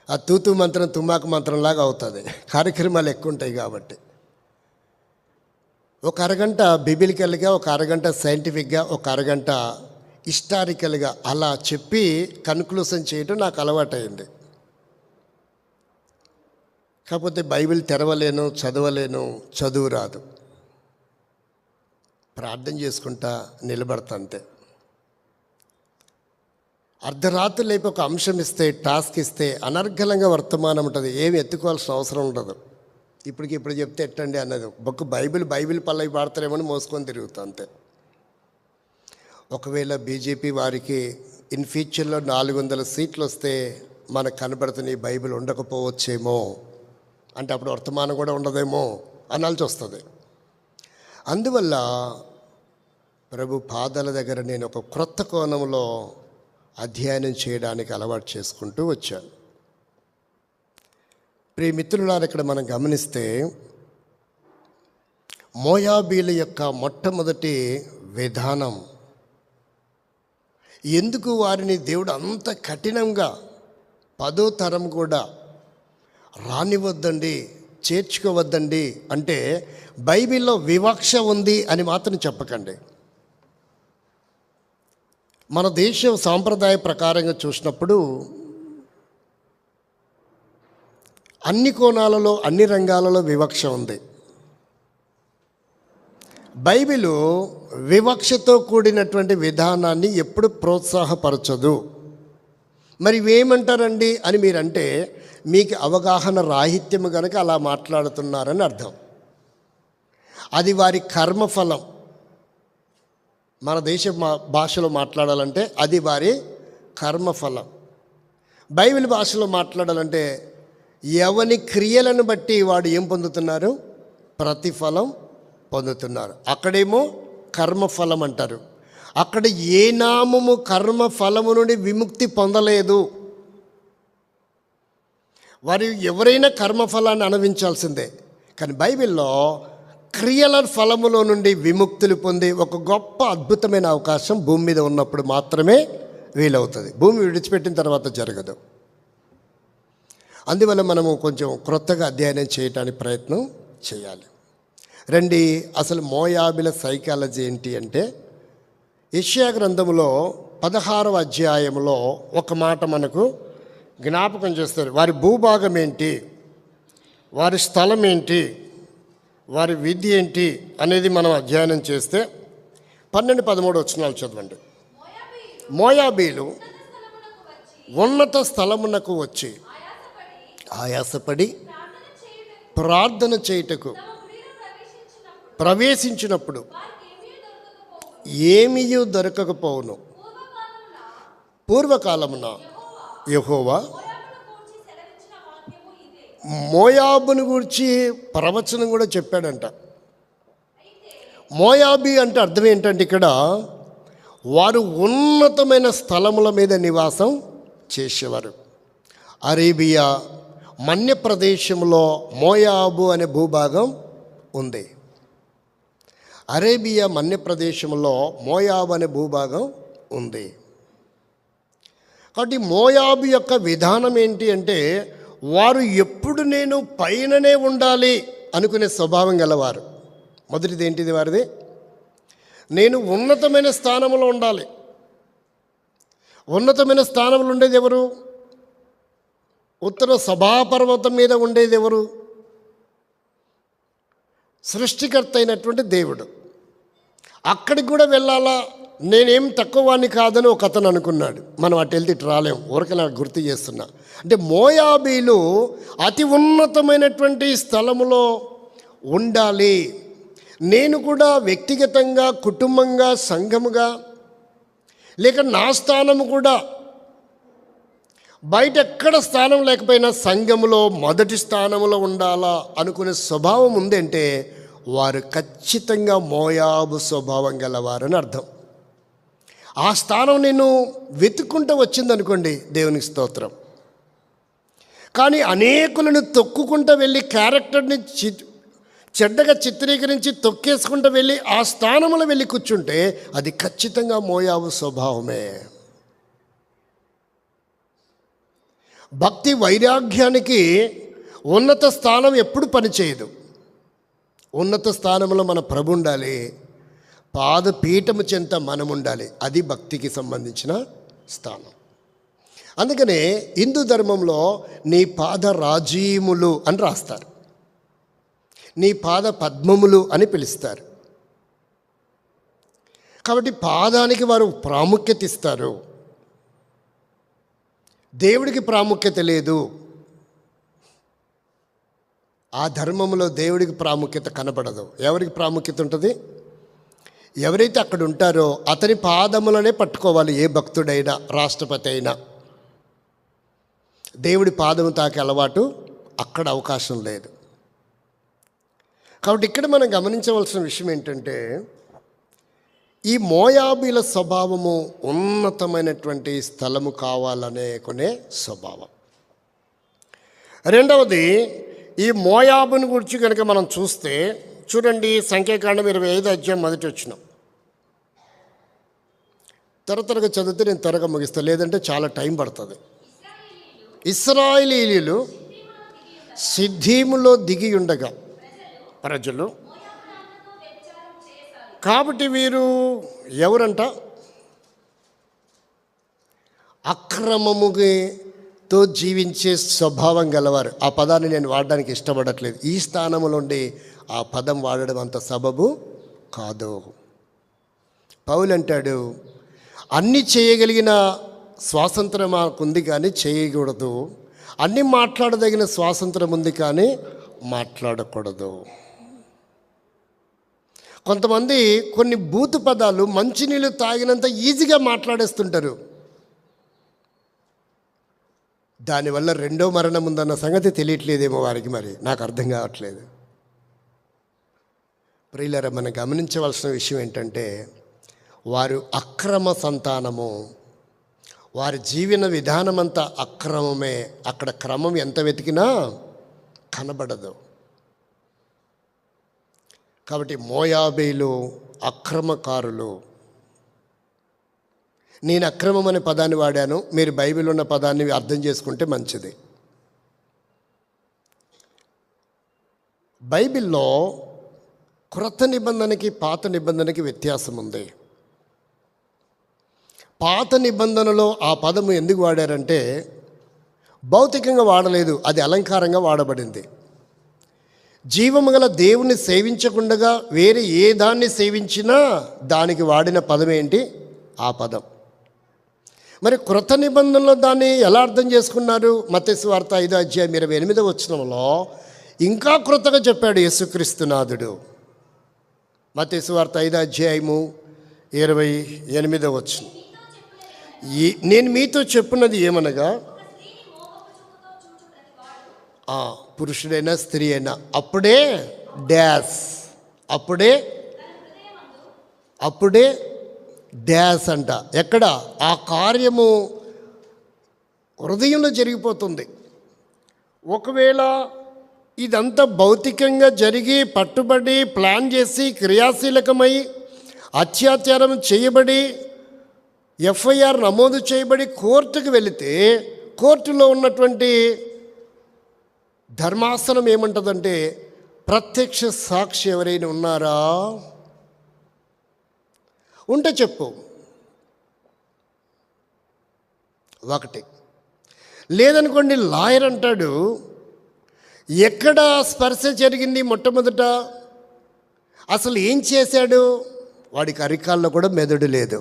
ఆ తూతు మంత్రం తుమ్మాకు మంత్రంలాగా అవుతుంది. కార్యక్రమాలు ఎక్కువ ఉంటాయి కాబట్టి ఒక అరగంట బిబిలికల్గా, ఒక అరగంట సైంటిఫిక్గా, ఒక అరగంట హిస్టారికల్గా అలా చెప్పి కన్క్లూషన్ చేయడం నాకు అలవాటైంది. కాకపోతే బైబిల్ తెరవలేను, చదవలేను, చదువు రాదు. ప్రార్థన చేసుకుంటా నిలబడతా అంతే. అర్ధరాత్రి లేపి ఒక అంశం ఇస్తే, టాస్క్ ఇస్తే అనర్గళంగా వర్తమానం ఉంటుంది. ఏమి ఎత్తుకోవాల్సిన అవసరం ఉండదు. ఇప్పుడు చెప్తే ఎట్టండి అన్నది. బైబిల్ పల్లవి పాడతారేమని మోసుకొని తిరుగుతా అంతే. ఒకవేళ బీజేపీ వారికి ఇన్ ఫ్యూచర్లో 400 సీట్లు వస్తే మనకు కనబడుతున్న ఈ బైబిల్ ఉండకపోవచ్చేమో, అంటే అప్పుడు వర్తమానం కూడా ఉండదేమో అనాల్సి వస్తుంది. అందువల్ల ప్రభు పాదాల దగ్గర నేను ఒక క్రొత్త కోణంలో అధ్యయనం చేయడానికి అలవాటు చేసుకుంటూ వచ్చాను. ప్రియ మిత్రులారా, ఇక్కడ మనం గమనిస్తే మోయాబీల యొక్క మొట్టమొదటి విధానం, ఎందుకు వారిని దేవుడు అంత కఠినంగా 10వ తరం కూడా రానివద్దండి, చేర్చుకోవద్దండి అంటే, బైబిల్లో వివక్ష ఉంది అని మాత్రం చెప్పకండి. మన దేశ సాంప్రదాయ ప్రకారంగా చూసినప్పుడు అన్ని కోణాలలో, అన్ని రంగాలలో వివక్ష ఉంది. బైబిలు వివక్షతో కూడినటువంటి విధానాన్ని ఎప్పుడు ప్రోత్సాహపరచదు. మరి ఇవేమంటారండి అని మీరంటే, మీకు అవగాహన రాహిత్యము కనుక అలా మాట్లాడుతున్నారని అర్థం. అది వారి కర్మఫలం. మన దేశ భాషలో మాట్లాడాలంటే అది వారి కర్మఫలం. బైబిల్ భాషలో మాట్లాడాలంటే ఎవని క్రియలను బట్టి వాడు ఏం పొందుతున్నారు? ప్రతిఫలం పొందుతున్నారు. అక్కడేమో కర్మఫలం అంటారు. అక్కడ ఏ నామము కర్మఫలము నుండి విముక్తి పొందలేదు. వారు ఎవరైనా కర్మఫలాన్ని అనుభవించాల్సిందే. కానీ బైబిల్లో క్రియల ఫలములో నుండి విముక్తులు పొంది ఒక గొప్ప అద్భుతమైన అవకాశం భూమి మీద ఉన్నప్పుడు మాత్రమే వీలవుతుంది. భూమి విడిచిపెట్టిన తర్వాత జరగదు. అందువల్ల మనము కొంచెం క్రొత్తగా అధ్యయనం చేయడానికి ప్రయత్నం చేయాలి. రండి, అసలు మోయాబీల సైకాలజీ ఏంటి అంటే, యెషయా గ్రంథంలో 16వ అధ్యాయంలో ఒక మాట మనకు జ్ఞాపకం చేస్తారు. వారి భూభాగం ఏంటి, వారి స్థలం ఏంటి, వారి విధి ఏంటి అనేది మనం అధ్యయనం చేస్తే 12-13 వచనాలు చదవండి. మోయాబీలు ఉన్నత స్థలమునకు వచ్చి ఆయాసపడి ప్రార్థన చేయుటకు ప్రవేశించినప్పుడు ఏమీయూ దొరకకపోవును. పూర్వకాలమున యెహోవా మోయాబును గురించి ప్రవచనం కూడా చెప్పాడంట. మోయాబీ అంటే అర్థం ఏంటంటే, ఇక్కడ వారు ఉన్నతమైన స్థలముల మీద నివాసం చేసేవారు. అరేబియా మన్య ప్రదేశంలో మోయాబు అనే భూభాగం ఉంది. అరేబియా మన్య ప్రదేశంలో మోయాబు అనే భూభాగం ఉంది. కాబట్టి మోయాబు యొక్క విధానం ఏంటి అంటే, వారు ఎప్పుడు నేను పైననే ఉండాలి అనుకునే స్వభావం గలవారు. మొదటిది ఏంటిది వారిది? నేను ఉన్నతమైన స్థానంలో ఉండాలి. ఉన్నతమైన స్థానంలో ఉండేది ఎవరు? ఉత్తర సభాపర్వతం మీద ఉండేది ఎవరు? సృష్టికర్త అయినటువంటి దేవుడు. అక్కడికి కూడా వెళ్ళాలా, నేనేం తక్కువ వాడిని కాదని ఒక అతను అనుకున్నాడు. మనం అటు వెళ్తే ఇటు రాలేం, ఊరికే నాకు గుర్తు చేస్తున్నా. అంటే మోయాబీలు అతి ఉన్నతమైనటువంటి స్థలములో ఉండాలి. నేను కూడా వ్యక్తిగతంగా, కుటుంబంగా, సంఘముగా, లేక నా స్థానము కూడా బయట ఎక్కడ స్థానం లేకపోయినా సంఘములో మొదటి స్థానంలో ఉండాలా అనుకునే స్వభావం ఉందంటే వారు ఖచ్చితంగా మోయాబు స్వభావం గలవారని అర్థం. ఆ స్థానం నేను వెతుక్కుంటూ వచ్చిందనుకోండి, దేవునికి స్తోత్రం. కానీ అనేకులను తొక్కుకుంటూ వెళ్ళి క్యారెక్టర్ని చెడ్డగా చిత్రీకరించి తొక్కేసుకుంటూ వెళ్ళి ఆ స్థానంలో వెళ్ళి కూర్చుంటే అది ఖచ్చితంగా మోయాబు స్వభావమే. భక్తి వైరాగ్యానికి ఉన్నత స్థానం ఎప్పుడు పనిచేయదు. ఉన్నత స్థానంలో మన ప్రభు ఉండాలి, పాదపీఠము చెంత మనం ఉండాలి. అది భక్తికి సంబంధించిన స్థానం. అందుకనే హిందూ ధర్మంలో నీ పాద రాజీములు అని రాస్తారు, నీ పాద పద్మములు అని పిలుస్తారు. కాబట్టి పాదానికి వారు ప్రాముఖ్యత ఇస్తారు. దేవుడికి ప్రాముఖ్యత లేదు. ఆ ధర్మంలో దేవుడికి ప్రాముఖ్యత కనబడదు. ఎవరికి ప్రాముఖ్యత ఉంటుంది? ఎవరైతే అక్కడ ఉంటారో అతని పాదములనే పట్టుకోవాలి. ఏ భక్తుడైనా, రాష్ట్రపతి అయినా దేవుడి పాదము తాకే అలవాటు అక్కడ అవకాశం లేదు. కాబట్టి ఇక్కడ మనం గమనించవలసిన విషయం ఏంటంటే, ఈ మోయాబీల స్వభావము ఉన్నతమైనటువంటి స్థలము కావాలనే కొనే స్వభావం. రెండవది, ఈ మోయాబుని గురించి కనుక మనం చూస్తే చూడండి, సంఖ్యాకాండం 25 అధ్యాయం 1 వచనం. త్వరగా చదివితే నేను త్వరగా ముగిస్తాను, లేదంటే చాలా టైం పడుతుంది. ఇశ్రాయేలీయులు సిద్ధీములో దిగి ఉండగా ప్రజలు, కాబట్టి వీరు ఎవరంట? అక్రమముతో జీవించే స్వభావం గలవారు. ఆ పదాన్ని నేను వాడడానికి ఇష్టపడట్లేదు. ఈ స్థానంలో ఉండి ఆ పదం వాడడం అంత సబబు కాదు. పౌలు అంటాడు, అన్నీ చేయగలిగిన స్వాతంత్రం మాకుంది కానీ చేయకూడదు, అన్నీ మాట్లాడదగిన స్వాతంత్రం ఉంది కానీ మాట్లాడకూడదు. కొంతమంది కొన్ని బూతు పదాలు మంచినీళ్ళు తాగినంత ఈజీగా మాట్లాడేస్తుంటారు. దానివల్ల రెండో మరణం ఉందన్న సంగతి తెలియట్లేదేమో వారికి, మరి నాకు అర్థం కావట్లేదు. ప్రియులారా, మనం గమనించవలసిన విషయం ఏంటంటే, వారు అక్రమ సంతానము. వారి జీవన విధానమంతా అక్రమమే. అక్కడ క్రమం ఎంత వెతికినా కనబడదు. కాబట్టి మోయాబీలు అక్రమకారులు. నేను అక్రమం అనే పదాన్ని వాడాను, మీరు బైబిల్ ఉన్న పదాన్ని అర్థం చేసుకుంటే మంచిది. బైబిల్లో క్రొత్త నిబంధనకి పాత నిబంధనకి వ్యత్యాసం ఉంది. పాత నిబంధనలో ఆ పదము ఎందుకు వాడారంటే భౌతికంగా వాడలేదు, అది అలంకారంగా వాడబడింది. జీవము గల దేవుని సేవించకుండా వేరే ఏ దాన్ని సేవించినా దానికి వాడిన పదం ఏంటి? ఆ పదం. మరి క్రొత్త నిబంధనలో దాన్ని ఎలా అర్థం చేసుకున్నారు? మత్తయి సువార్త 5:28 ఇంకా క్రొత్తగా చెప్పాడు యేసుక్రీస్తునాథుడు. మత్తయి సువార్త 5:28 నేను మీతో చెప్పున్నది ఏమనగా, పురుషుడైనా స్త్రీ అయినా అప్పుడే డ్యాస్, అప్పుడే డ్యాస్ అంట. ఎక్కడ? ఆ కార్యము హృదయంలో జరిగిపోతుంది. ఒకవేళ ఇదంతా భౌతికంగా జరిగి పట్టుబడి ప్లాన్ చేసి క్రియాశీలకమై అత్యాచారం చేయబడి ఎఫ్ఐఆర్ నమోదు చేయబడి కోర్టుకు వెళితే కోర్టులో ఉన్నటువంటి ధర్మాసనం ఏమంటుందంటే, ప్రత్యక్ష సాక్షి ఎవరైనా ఉన్నారా? ఉంటే చెప్పు. ఒకటి. లేదనుకోండి, లాయర్ అంటాడు, ఎక్కడ స్పర్శ జరిగింది మొట్టమొదట, అసలు ఏం చేశాడు? వాడికి అరికాల్లో కూడా మెదడు లేదు.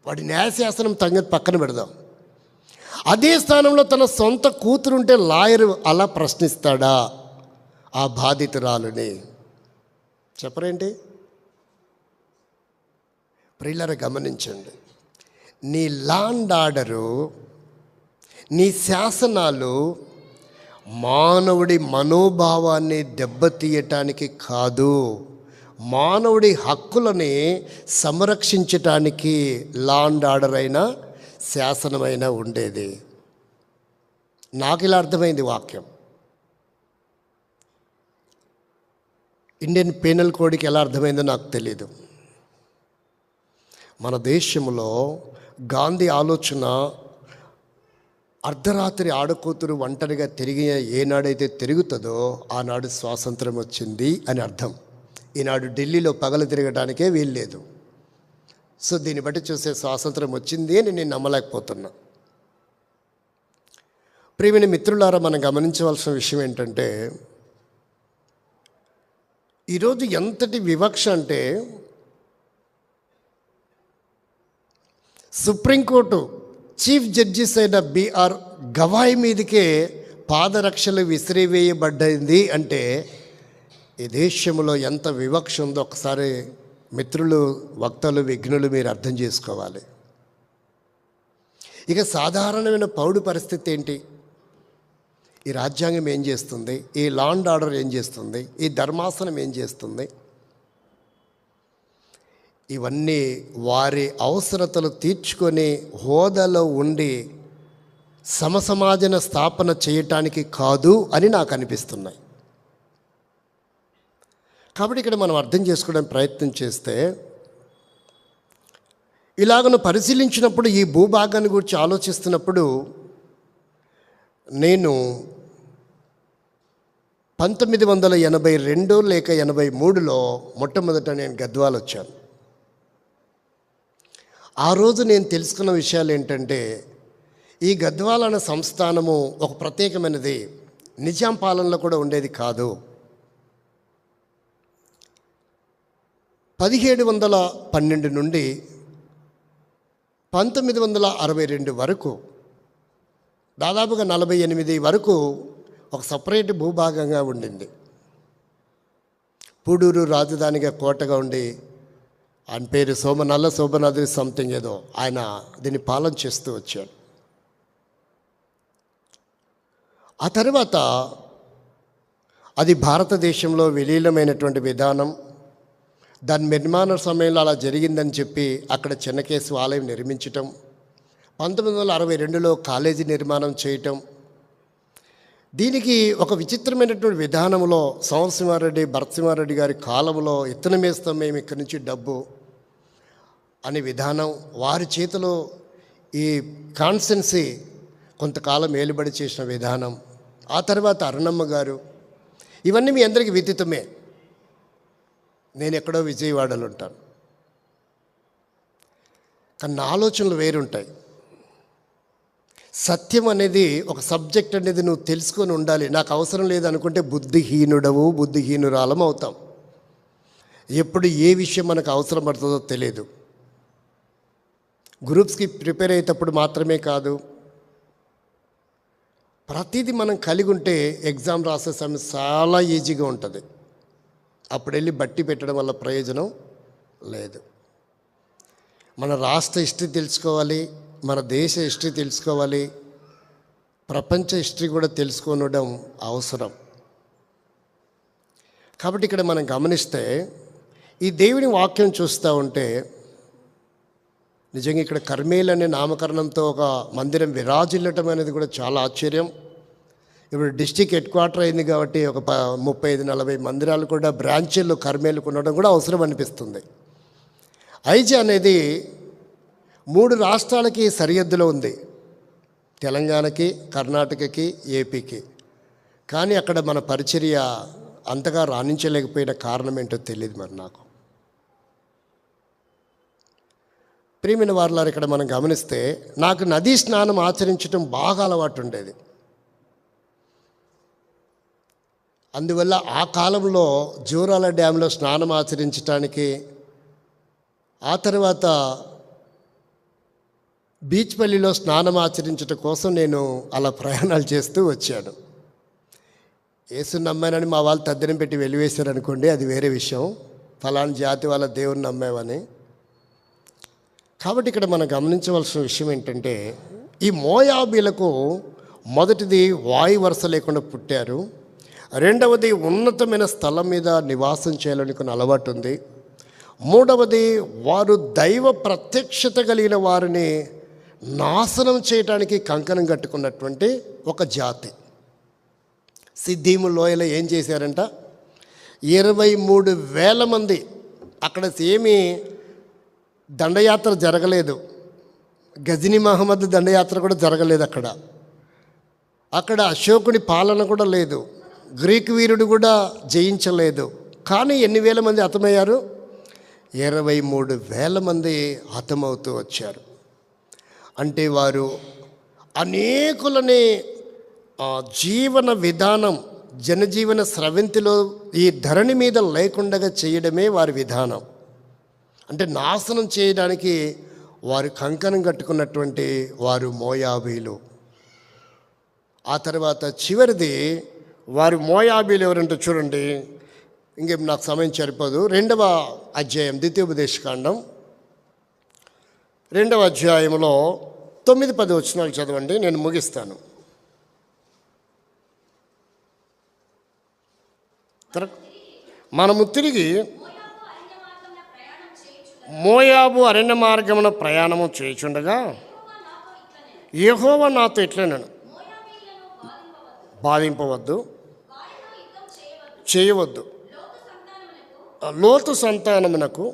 వాడి న్యాయశాసనం సంగతి పక్కన పెడదాం. అదే స్థానంలో తన సొంత కూతురుంటే లాయరు అలా ప్రశ్నిస్తాడా ఆ బాధితురాలుని? చెప్పరేంటి? ప్రియులారా, గమనించండి. నీ లా అండ్ ఆర్డరు, నీ శాసనాలు మానవుడి మనోభావాన్ని దెబ్బతీయటానికి కాదు, మానవుడి హక్కులని సంరక్షించటానికి లా అండ్ ఆర్డర్ అయినా శాసనమైనా ఉండేది. నాకు ఇలా అర్థమైంది వాక్యం. ఇండియన్ పీనల్ కోడ్కి ఎలా అర్థమైందో నాకు తెలీదు. మన దేశంలో గాంధీ ఆలోచన, అర్ధరాత్రి ఆడకూతురు ఒంటరిగా తిరిగి ఏనాడైతే తిరుగుతుందో ఆనాడు స్వాతంత్రం వచ్చింది అని అర్థం. ఈనాడు ఢిల్లీలో పగలు తిరగడానికే వీల్లేదు. సో దీన్ని బట్టి చూసే స్వాతంత్రం వచ్చింది అని నేను నమ్మలేకపోతున్నా. ప్రియమైన మిత్రులారా, మనం గమనించవలసిన విషయం ఏంటంటే, ఈరోజు ఎంతటి వివక్ష అంటే, సుప్రీంకోర్టు చీఫ్ జడ్జిస్ అయిన బిఆర్ గవాయ్ మీదకే పాదరక్షలు విసిరివేయబడ్డది అంటే ఈ దేశంలో ఎంత వివక్ష ఉందో ఒకసారి మిత్రులు, వక్తలు, విఘ్నులు మీరు అర్థం చేసుకోవాలి. ఇక సాధారణమైన పౌరుడి పరిస్థితి ఏంటి? ఈ రాజ్యాంగం ఏం చేస్తుంది? ఈ లా అండ్ ఆర్డర్ ఏం చేస్తుంది? ఈ ధర్మాసనం ఏం చేస్తుంది? ఇవన్నీ వారి అవసరతలు తీర్చుకొని హోదాలో ఉండి సమసమాజన స్థాపన చేయటానికి కాదు అని నాకు అనిపిస్తున్నాయి. కాబట్టి ఇక్కడ మనం అర్థం చేసుకోవడానికి ప్రయత్నం చేస్తే, ఇలాగను పరిశీలించినప్పుడు, ఈ భూభాగాన్ని గురించి ఆలోచిస్తున్నప్పుడు, నేను 1982 లేక 83లో మొట్టమొదట నేను గద్వాల్ వచ్చాను. ఆ రోజు నేను తెలుసుకున్న విషయాలు ఏంటంటే, ఈ గద్వాల్ అనే సంస్థానము ఒక ప్రత్యేకమైనది, నిజాం పాలనలో కూడా ఉండేది కాదు. 1712 నుండి 1962 వరకు, దాదాపుగా 48 వరకు ఒక సపరేట్ భూభాగంగా ఉండింది. పూడూరు రాజధానిగా కోటగా ఉండి, ఆయన పేరు నల్ల సోమనాద్రి సంథింగ్ ఏదో, ఆయన దీన్ని పాలన చేస్తూ వచ్చాడు. ఆ తర్వాత అది భారతదేశంలో విలీనమైనటువంటి విధానం, దాని నిర్మాణ సమయంలో అలా జరిగిందని చెప్పి అక్కడ చెన్నకేశవ ఆలయం నిర్మించటం, 1962లో కాలేజీ నిర్మాణం చేయటం, దీనికి ఒక విచిత్రమైనటువంటి విధానంలో సంవత్సరారెడ్డి, భరతసింహారెడ్డి గారి కాలంలో ఇత్తనమేస్తాం మేము ఇక్కడి నుంచి డబ్బు అనే విధానం, వారి చేతిలో ఈ కాన్స్టెన్సీ కొంతకాలం ఏలుబడి చేసిన విధానం, ఆ తర్వాత అరుణమ్మ గారు, ఇవన్నీ మీ అందరికీ విదితమే. నేను ఎక్కడో విజయవాడలో ఉంటాను, కానీ నా ఆలోచనలు వేరుంటాయి. సత్యం అనేది ఒక సబ్జెక్ట్ అనేది నువ్వు తెలుసుకొని ఉండాలి. నాకు అవసరం లేదనుకుంటే బుద్ధిహీనుడవు, బుద్ధిహీనురాలం అవుతాం. ఎప్పుడు ఏ విషయం మనకు అవసరం పడుతుందో తెలియదు. గ్రూప్స్కి ప్రిపేర్ అయ్యేటప్పుడు మాత్రమే కాదు, ప్రతిదీ మనం కలిగి ఉంటే ఎగ్జామ్ రాసే సమయం చాలా ఈజీగా ఉంటుంది. అప్పుడు వెళ్ళి బట్టి పెట్టడం వల్ల ప్రయోజనం లేదు. మన రాష్ట్ర హిస్టరీ తెలుసుకోవాలి, మన దేశ హిస్టరీ తెలుసుకోవాలి, ప్రపంచ హిస్టరీ కూడా తెలుసుకోవడం అవసరం. కాబట్టి ఇక్కడ మనం గమనిస్తే ఈ దేవుని వాక్యం చూస్తూ ఉంటే నిజంగా ఇక్కడ కర్మేల్ అనే నామకరణంతో ఒక మందిరం విరాజిల్లటం అనేది కూడా చాలా ఆశ్చర్యం. ఇప్పుడు డిస్టిక్ హెడ్ క్వార్టర్ అయింది కాబట్టి ఒక 35-40 మందిరాలు కూడా బ్రాంచీల్లో కర్మేలకు ఉండడం కూడా అవసరం అనిపిస్తుంది. ఐజీ అనేది 3 రాష్ట్రాలకి సరిహద్దులో ఉంది, తెలంగాణకి, కర్ణాటకకి, ఏపీకి. కానీ అక్కడ మన పరిచర్య అంతగా రాణించలేకపోయిన కారణం ఏంటో తెలియదు మరి నాకు. ప్రియమైన వారలారా, ఇక్కడ మనం గమనిస్తే నాకు నదీ స్నానం ఆచరించడం బాగా అలవాటు ఉండేది. అందువల్ల ఆ కాలంలో జూరాల డ్యాంలో స్నానం ఆచరించడానికి, ఆ తర్వాత బీచ్పల్లిలో స్నానం ఆచరించడం కోసం నేను అలా ప్రయాణాలు చేస్తూ వచ్చాను. యేసు నమ్మానని మా వాళ్ళు తద్దనం పెట్టి వెలివేశారు అనుకోండి, అది వేరే విషయం. ఫలానా జాతి వాళ్ళ దేవుని నమ్మామని. కాబట్టి ఇక్కడ మనం గమనించవలసిన విషయం ఏంటంటే, ఈ మోయాబీలకు మొదటిది వాయు వరుస లేకుండా పుట్టారు, రెండవది ఉన్నతమైన స్థలం మీద నివాసం చేయాలనుకున్న అలవాటు ఉంది, మూడవది వారు దైవ ప్రత్యక్షత కలిగిన వారిని నాశనం చేయడానికి కంకణం కట్టుకున్నటువంటి ఒక జాతి. సిద్దీము లోయలో ఏం చేశారంట, 23,000 మంది. అక్కడ ఏమీ దండయాత్ర జరగలేదు, గజనీ మహమ్మద్ దండయాత్ర కూడా జరగలేదు. అక్కడ అశోకుని పాలన కూడా లేదు, గ్రీక్ వీరుడు కూడా జయించలేదు. కానీ ఎన్ని వేల మంది హతమయ్యారు? 23,000 మంది హతమవుతూ వచ్చారు. అంటే వారు అనేకులని జీవన విధానం, జనజీవన స్రవంతిలో ఈ ధరణి మీద లేకుండా చేయడమే వారి విధానం. అంటే నాశనం చేయడానికి వారు కంకణం కట్టుకున్నటువంటి వారు మోయాబీలు. ఆ తర్వాత చివరిది వారు మోయాబీలు ఎవరంటే చూడండి, ఇంకేం నాకు సమయం సరిపోదు. 2వ అధ్యాయం ద్వితీయోపదేశకాండం 2వ అధ్యాయంలో 9-10 వచనాలు చదవండి, నేను ముగిస్తాను. మనము తిరిగి మోయాబు అరణ్య మార్గమున ప్రయాణము చేయుచుండగా యెహోవా నాతో ఇట్లనెను, బాధింపవద్దు, చేయవద్దు. లోతు సంతానమునకు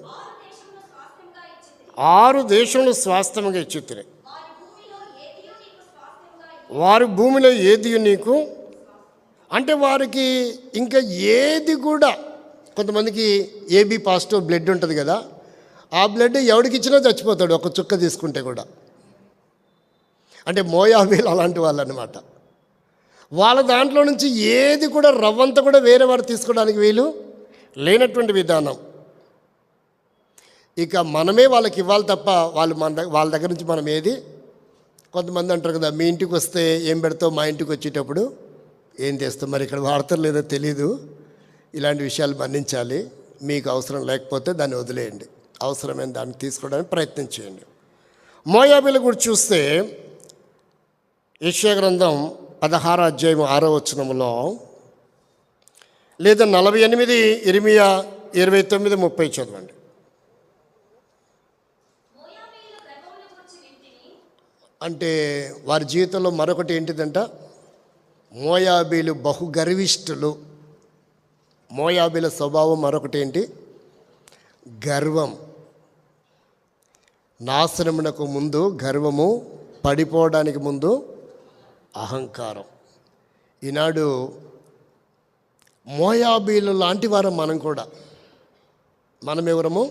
6 దేశములు స్వాస్థ్యముగా ఇచ్చితిని, వారి భూమిలో ఏది నీకు, అంటే వారికి ఇంకా ఏది కూడా, కొంతమందికి ఏబీ పాజిటివ్ బ్లడ్ ఉంటుంది కదా, ఆ బ్లడ్ ఎవడికి ఇచ్చినా చచ్చిపోతాడు ఒక చుక్క తీసుకుంటే కూడా. అంటే మోయాబీలు అలాంటి వాళ్ళు అన్నమాట. వాళ్ళ దాంట్లో నుంచి ఏది కూడా రవ్వంత కూడా వేరే వారు తీసుకోవడానికి వీలు లేనటువంటి విధానం. ఇక మనమే వాళ్ళకి ఇవ్వాలి తప్ప వాళ్ళు వాళ్ళ దగ్గర నుంచి మనం ఏది. కొంతమంది అంటారు కదా, మీ ఇంటికి వస్తే ఏం పెడతావు, మా ఇంటికి వచ్చేటప్పుడు ఏం చేస్తాం. మరి ఇక్కడ వాడతారు లేదో తెలీదు. ఇలాంటి విషయాలు మన్నించాలి. మీకు అవసరం లేకపోతే దాన్ని వదిలేయండి, అవసరమైన దాన్ని తీసుకోవడానికి ప్రయత్నం చేయండి. మోయాబీల గురించి చూస్తే యెషయా గ్రంథం 16వ అధ్యాయం 6వ వచనంలో, లేదా 48, ఇర్మియా 29, 30 చదవండి. అంటే వారి జీవితంలో మరొకటి ఏంటిదంట, మోయాబీలు బహుగర్విష్ఠులు. మోయాబీల స్వభావం మరొకటి ఏంటి, గర్వం. నాశనమునకు ముందు గర్వము, పడిపోవడానికి ముందు అహంకారం. ఈనాడు మోయాబీలు లాంటి వారం మనం కూడా. మనం ఎవరము?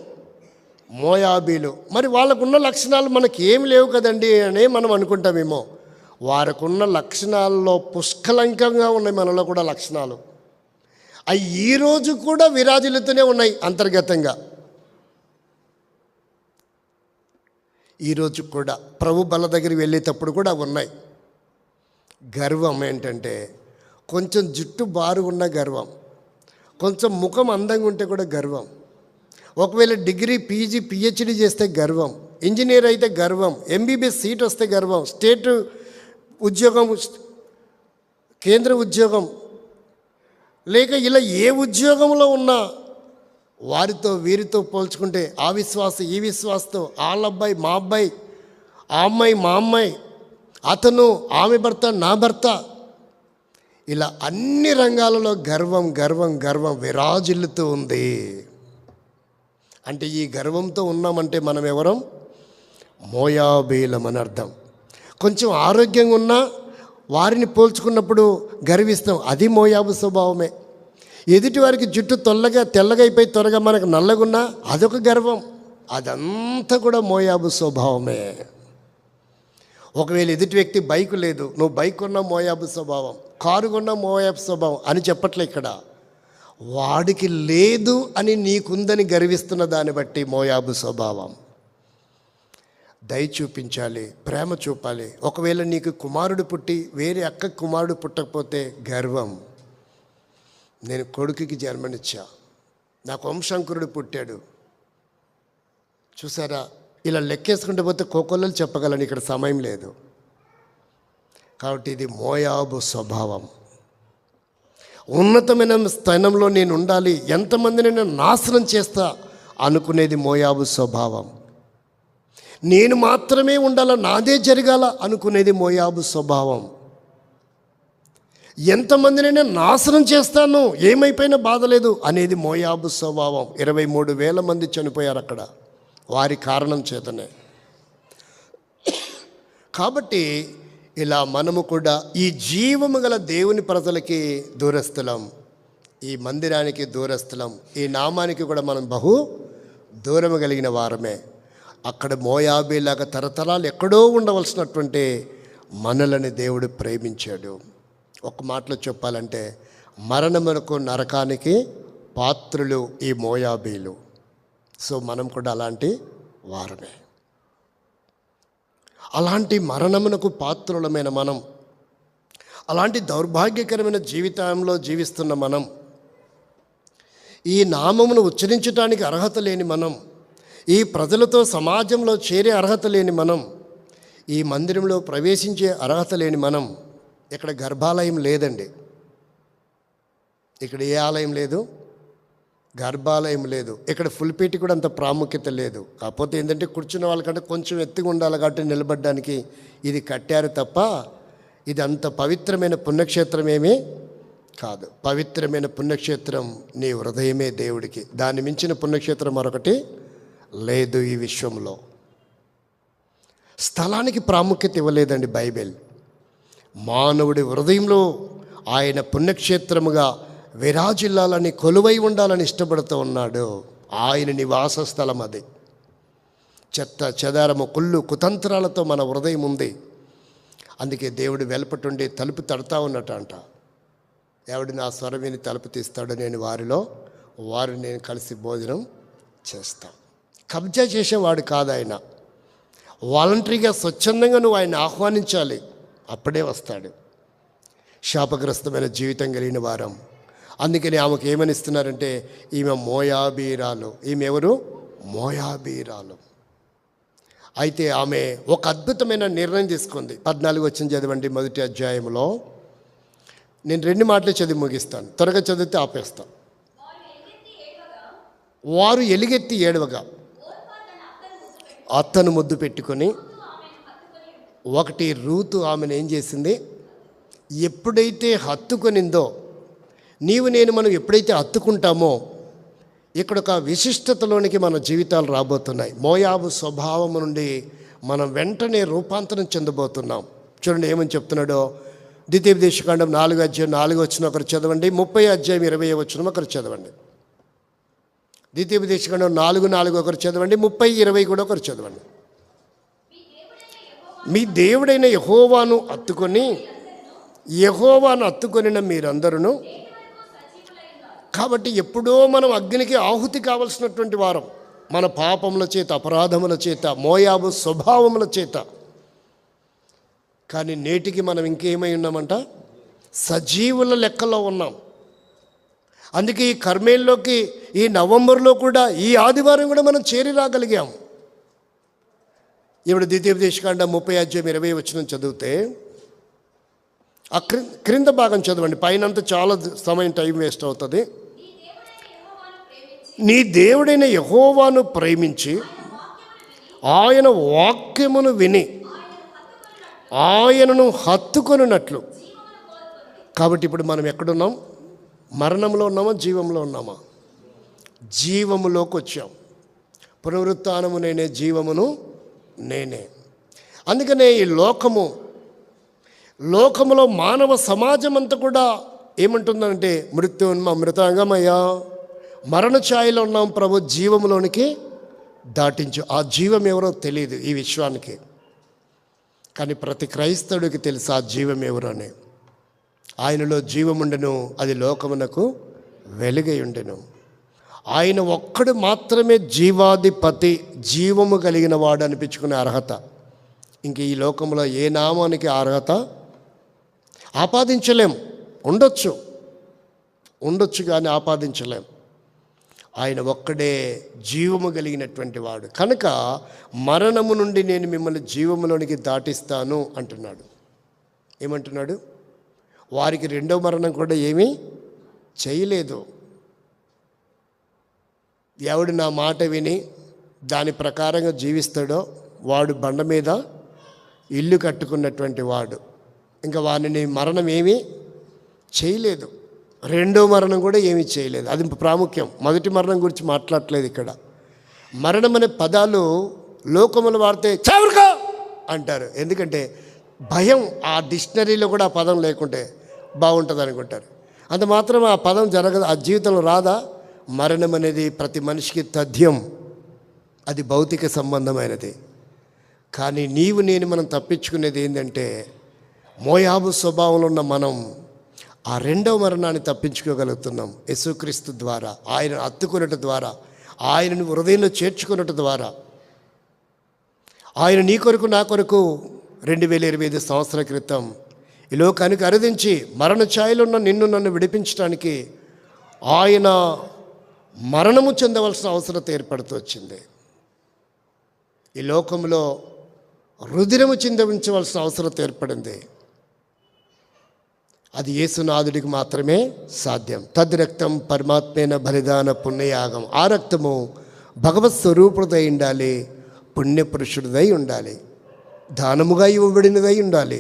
మోయాబీలు. మరి వాళ్ళకున్న లక్షణాలు మనకి ఏమి లేవు కదండి అని మనం అనుకుంటామేమో. వారికున్న లక్షణాల్లో పుష్కలంకంగా ఉన్నాయి మనలో కూడా లక్షణాలు. అవి ఈరోజు కూడా విరాజిల్లుతూనే ఉన్నాయి అంతర్గతంగా. ఈరోజు కూడా ప్రభు బల దగ్గరికి వెళ్ళేటప్పుడు కూడా ఉన్నాయి. గర్వం ఏంటంటే కొంచెం జుట్టు బారు ఉన్న గర్వం, కొంచెం ముఖం అందంగా ఉంటే కూడా గర్వం, ఒకవేళ డిగ్రీ పీజీ పిహెచ్డి చేస్తే గర్వం, ఇంజనీర్ అయితే గర్వం, ఎంబీబీఎస్ సీట్ వస్తే గర్వం, స్టేట్ ఉద్యోగం, కేంద్ర ఉద్యోగం, లేక ఇలా ఏ ఉద్యోగంలో ఉన్నా వారితో వీరితో పోల్చుకుంటే ఆ విశ్వాసం ఈ విశ్వాసంతో, వాళ్ళ అబ్బాయి మా అబ్బాయి, ఆ అమ్మాయి మా అమ్మాయి, అతను ఆమె భర్త నా భర్త, ఇలా అన్ని రంగాలలో గర్వం గర్వం గర్వం విరాజిల్లుతూ ఉంది. అంటే ఈ గర్వంతో ఉన్నామంటే మనం ఎవరం? మోయాబీలం అని అర్థం. కొంచెం ఆరోగ్యంగా ఉన్నా వారిని పోల్చుకున్నప్పుడు గర్విస్తాం, అది మోయాబు స్వభావమే. ఎదుటి వారికి జుట్టు తెల్లగా అయిపోయి త్వరగా మనకు నల్లగున్నా అదొక గర్వం. అదంతా కూడా మోయాబు స్వభావమే. ఒకవేళ ఎదుటి వ్యక్తి బైక్ లేదు, నువ్వు బైక్ కొన్నా మోయాబు స్వభావం, కారు కొన్నా మోయాబు స్వభావం అని చెప్పట్లే ఇక్కడ. వాడికి లేదు అని నీకుందని గర్విస్తున్న దాన్ని బట్టి మోయాబు స్వభావం. దయ చూపించాలి, ప్రేమ చూపాలి. ఒకవేళ నీకు కుమారుడు పుట్టి వేరే అక్క కుమారుడు పుట్టకపోతే గర్వం. నేను కొడుకుకి జన్మనిచ్చా, నాకు వంశంకురుడు పుట్టాడు. చూసారా, ఇలా లెక్కేసుకుంటే పోతే కోకొల్లలు చెప్పగలను, ఇక్కడ సమయం లేదు. కాబట్టి ఇది మోయాబు స్వభావం. ఉన్నతమైన స్థానంలో నేను ఉండాలి, ఎంతమందిని నేను నాశనం చేస్తా అనుకునేది మోయాబు స్వభావం. నేను మాత్రమే ఉండాల, నాదే జరగాల అనుకునేది మోయాబు స్వభావం. ఎంతమందిని నేను నాశనం చేస్తాను, ఏమైపోయినా బాధలేదు అనేది మోయాబు స్వభావం. 23,000 మంది చనిపోయారు అక్కడ వారి కారణం చేతనే. కాబట్టి ఇలా మనము కూడా ఈ జీవము గల దేవుని ప్రజలకి దూరస్థులం, ఈ మందిరానికి దూరస్థులం, ఈ నామానికి కూడా మనం బహు దూరము కలిగిన వారమే. అక్కడ మోయాబీలాగా తరతరాలు ఎక్కడో ఉండవలసినటువంటి మనలని దేవుడు ప్రేమించాడు. ఒక మాటలో చెప్పాలంటే మరణమునకు నరకానికి పాత్రులు ఈ మోయాబీలు. సో మనం కూడా అలాంటి వారమే. అలాంటి మరణమునకు పాత్రులమైన మనం, అలాంటి దౌర్భాగ్యకరమైన జీవితంలో జీవిస్తున్న మనం, ఈ నామమును ఉచ్చరించడానికి అర్హత లేని మనం, ఈ ప్రజలతో సమాజంలో చేరే అర్హత లేని మనం, ఈ మందిరంలో ప్రవేశించే అర్హత లేని మనం. ఇక్కడ గర్భాలయం లేదండి, ఇక్కడ ఏ ఆలయం లేదు, గర్భాలయం లేదు, ఇక్కడ ఫుల్పీటి కూడా అంత ప్రాముఖ్యత లేదు. కాకపోతే ఏంటంటే కూర్చున్న వాళ్ళకంటే కొంచెం ఎత్తుగా ఉండాలి కాబట్టి నిలబడడానికి ఇది కట్టారు తప్ప ఇది అంత పవిత్రమైన పుణ్యక్షేత్రం ఏమీ కాదు. పవిత్రమైన పుణ్యక్షేత్రం నీ హృదయమే దేవుడికి. దాన్ని మించిన పుణ్యక్షేత్రం మరొకటి లేదు ఈ విశ్వంలో. స్థలానికి ప్రాముఖ్యత ఇవ్వలేదండి బైబిల్. మానవుడి హృదయంలో ఆయన పుణ్యక్షేత్రముగా విరాజిల్లాలని, కొలువై ఉండాలని ఇష్టపడుతూ ఉన్నాడు. ఆయన నివాస స్థలం అది. చెత్త చెదారము కుళ్ళు కుతంత్రాలతో మన హృదయం ఉంది. అందుకే దేవుడు వెలుపటుండి తలుపు తడతా ఉన్నట్టంట. ఎవడు నా స్వరం విని తలుపు తీస్తాడో నేను వారిని నేను కలిసి భోజనం చేస్తాను. కబ్జా చేసేవాడు కాదు ఆయన. వాలంటరీగా స్వచ్ఛందంగా నువ్వు ఆయన ఆహ్వానించాలి, అప్పుడే వస్తాడు. శాపగ్రస్తమైన జీవితం కలిగిన వారం. అందుకని ఆమెకు ఏమని ఇస్తున్నారంటే ఈమె మోయాబీరాలు. ఈమె ఎవరు? మోయాబీరాలు. అయితే ఆమె ఒక అద్భుతమైన నిర్ణయం తీసుకుంది. 14 వచ్చిన చదవండి, మొదటి అధ్యాయంలో. నేను 2 మాటలు చదివి ముగిస్తాను, త్వరగా చదివితే ఆపేస్తాను. వారు ఎలుగెత్తి ఏడవగా అత్తను ముద్దు పెట్టుకొని, ఒకటి రూతు ఆమెను ఏం చేసింది? ఎప్పుడైతే హత్తుకొనిందో, మనం ఎప్పుడైతే హత్తుకుంటామో ఇక్కడ ఒక విశిష్టతలోనికి మన జీవితాలు రాబోతున్నాయి. మోయాబు స్వభావం నుండి మనం వెంటనే రూపాంతరం చెందబోతున్నాం. చూడండి ఏమని చెప్తున్నాడో. ద్వితీయోపదేశకాండం 4:4 ఒకరు చదవండి. 30:20 ఒకరు చదవండి. ద్వితీయోపదేశకాండం 4:4 ఒకరు చదవండి. 30:20 కూడా ఒకరు చదవండి. మీ దేవుడైన యెహోవాను హత్తుకొనిన మీరందరూ. కాబట్టి ఎప్పుడో మనం అగ్నికి ఆహుతి కావలసినటువంటి వారం, మన పాపముల చేత, అపరాధముల చేత, మోయాబు స్వభావముల చేత. కానీ నేటికి మనం ఇంకేమై ఉన్నామంట? సజీవుల లెక్కలో ఉన్నాం. అందుకే ఈ కర్మేల్లోకి ఈ నవంబర్లో కూడా, ఈ ఆదివారం కూడా మనం చేరి రాగలిగాం. ఇప్పుడు ద్వితీయోపదేశకాండం 30:20 చదివితే ఆ క్రింద భాగం చదవండి. పైనంతా చాలా సమయం, టైం వేస్ట్ అవుతుంది. నీ దేవుడైన యెహోవాను ప్రేమించి ఆయన వాక్యమును విని ఆయనను హత్తుకొనున్నట్లు. కాబట్టి ఇప్పుడు మనం ఎక్కడున్నాం? మరణంలో ఉన్నామా, జీవంలో ఉన్నామా? జీవములోకి వచ్చాం. పునరుత్థానము నేనే, జీవమును నేనే. అందుకనే ఈ లోకములో మానవ సమాజం అంతా కూడా ఏమంటుందంటే, మృతాంగమయ్యా, మరణ ఛాయలో ఉన్నాం ప్రభు, జీవములోనికి దాటించు. ఆ జీవం ఎవరో తెలియదు ఈ విశ్వానికి. కానీ ప్రతి క్రైస్తవుడికి తెలుసు ఆ జీవం ఎవరని. ఆయనలో జీవముండెను, అది లోకమునకు వెలుగై ఉండెను. ఆయన ఒక్కడు మాత్రమే జీవాధిపతి, జీవము కలిగిన వాడు అనిపించుకునే అర్హత. ఇంక ఈ లోకంలో ఏ నామానికి అర్హత ఆపాదించలేం. ఉండొచ్చు కానీ ఆపాదించలేం. ఆయన ఒక్కడే జీవము కలిగినటువంటి వాడు. కనుక మరణము నుండి నేను మిమ్మల్ని జీవములోనికి దాటిస్తాను అంటున్నాడు. ఏమంటున్నాడు? వారికి రెండవ మరణం కూడా ఏమీ చేయలేదు. ఎవడు నా మాట విని దాని ప్రకారంగా జీవిస్తాడో వాడు బండ మీద ఇల్లు కట్టుకున్నటువంటి వాడు. ఇంకా వాడిని మరణం ఏమీ చేయలేదు. రెండో మరణం కూడా ఏమీ చేయలేదు. అది ప్రాముఖ్యం. మొదటి మరణం గురించి మాట్లాడట్లేదు ఇక్కడ. మరణం అనే పదాలు లోకములు వాడితే చావురుగా అంటారు. ఎందుకంటే భయం. ఆ డిక్షనరీలో కూడా ఆ పదం లేకుంటే బాగుంటుంది అనుకుంటారు. అంత మాత్రం ఆ పదం జరగదు, ఆ జీవితంలో రాదా? మరణం అనేది ప్రతి మనిషికి తథ్యం, అది భౌతిక సంబంధమైనది. కానీ నేను తప్పించుకునేది ఏంటంటే, మోయాబు స్వభావంలో ఉన్న మనం ఆ రెండవ మరణాన్ని తప్పించుకోగలుగుతున్నాం యేసుక్రీస్తు ద్వారా. ఆయన హత్తుకున్నట్టు ద్వారా, ఆయనను హృదయంలో చేర్చుకున్నట్టు ద్వారా. ఆయన నీ కొరకు నా కొరకు 2025 సంవత్సరాల క్రితం ఈ లోకానికి అరుదించి మరణ ఛాయలో ఉన్న నిన్ను నన్ను విడిపించడానికి ఆయన మరణము చెందవలసిన అవసరం ఏర్పడుతూ వచ్చింది. ఈ లోకంలో రుధిరము చిందించవలసిన అవసరం ఏర్పడింది. అది యేసునాథుడికి మాత్రమే సాధ్యం. తద్రక్తం పరమాత్మైన బలిదాన పుణ్యయాగం. ఆ రక్తము భగవత్ స్వరూపుడై ఉండాలి, పుణ్యపురుషుడిదై ఉండాలి, దానముగా ఇవ్వబడినదై ఉండాలి.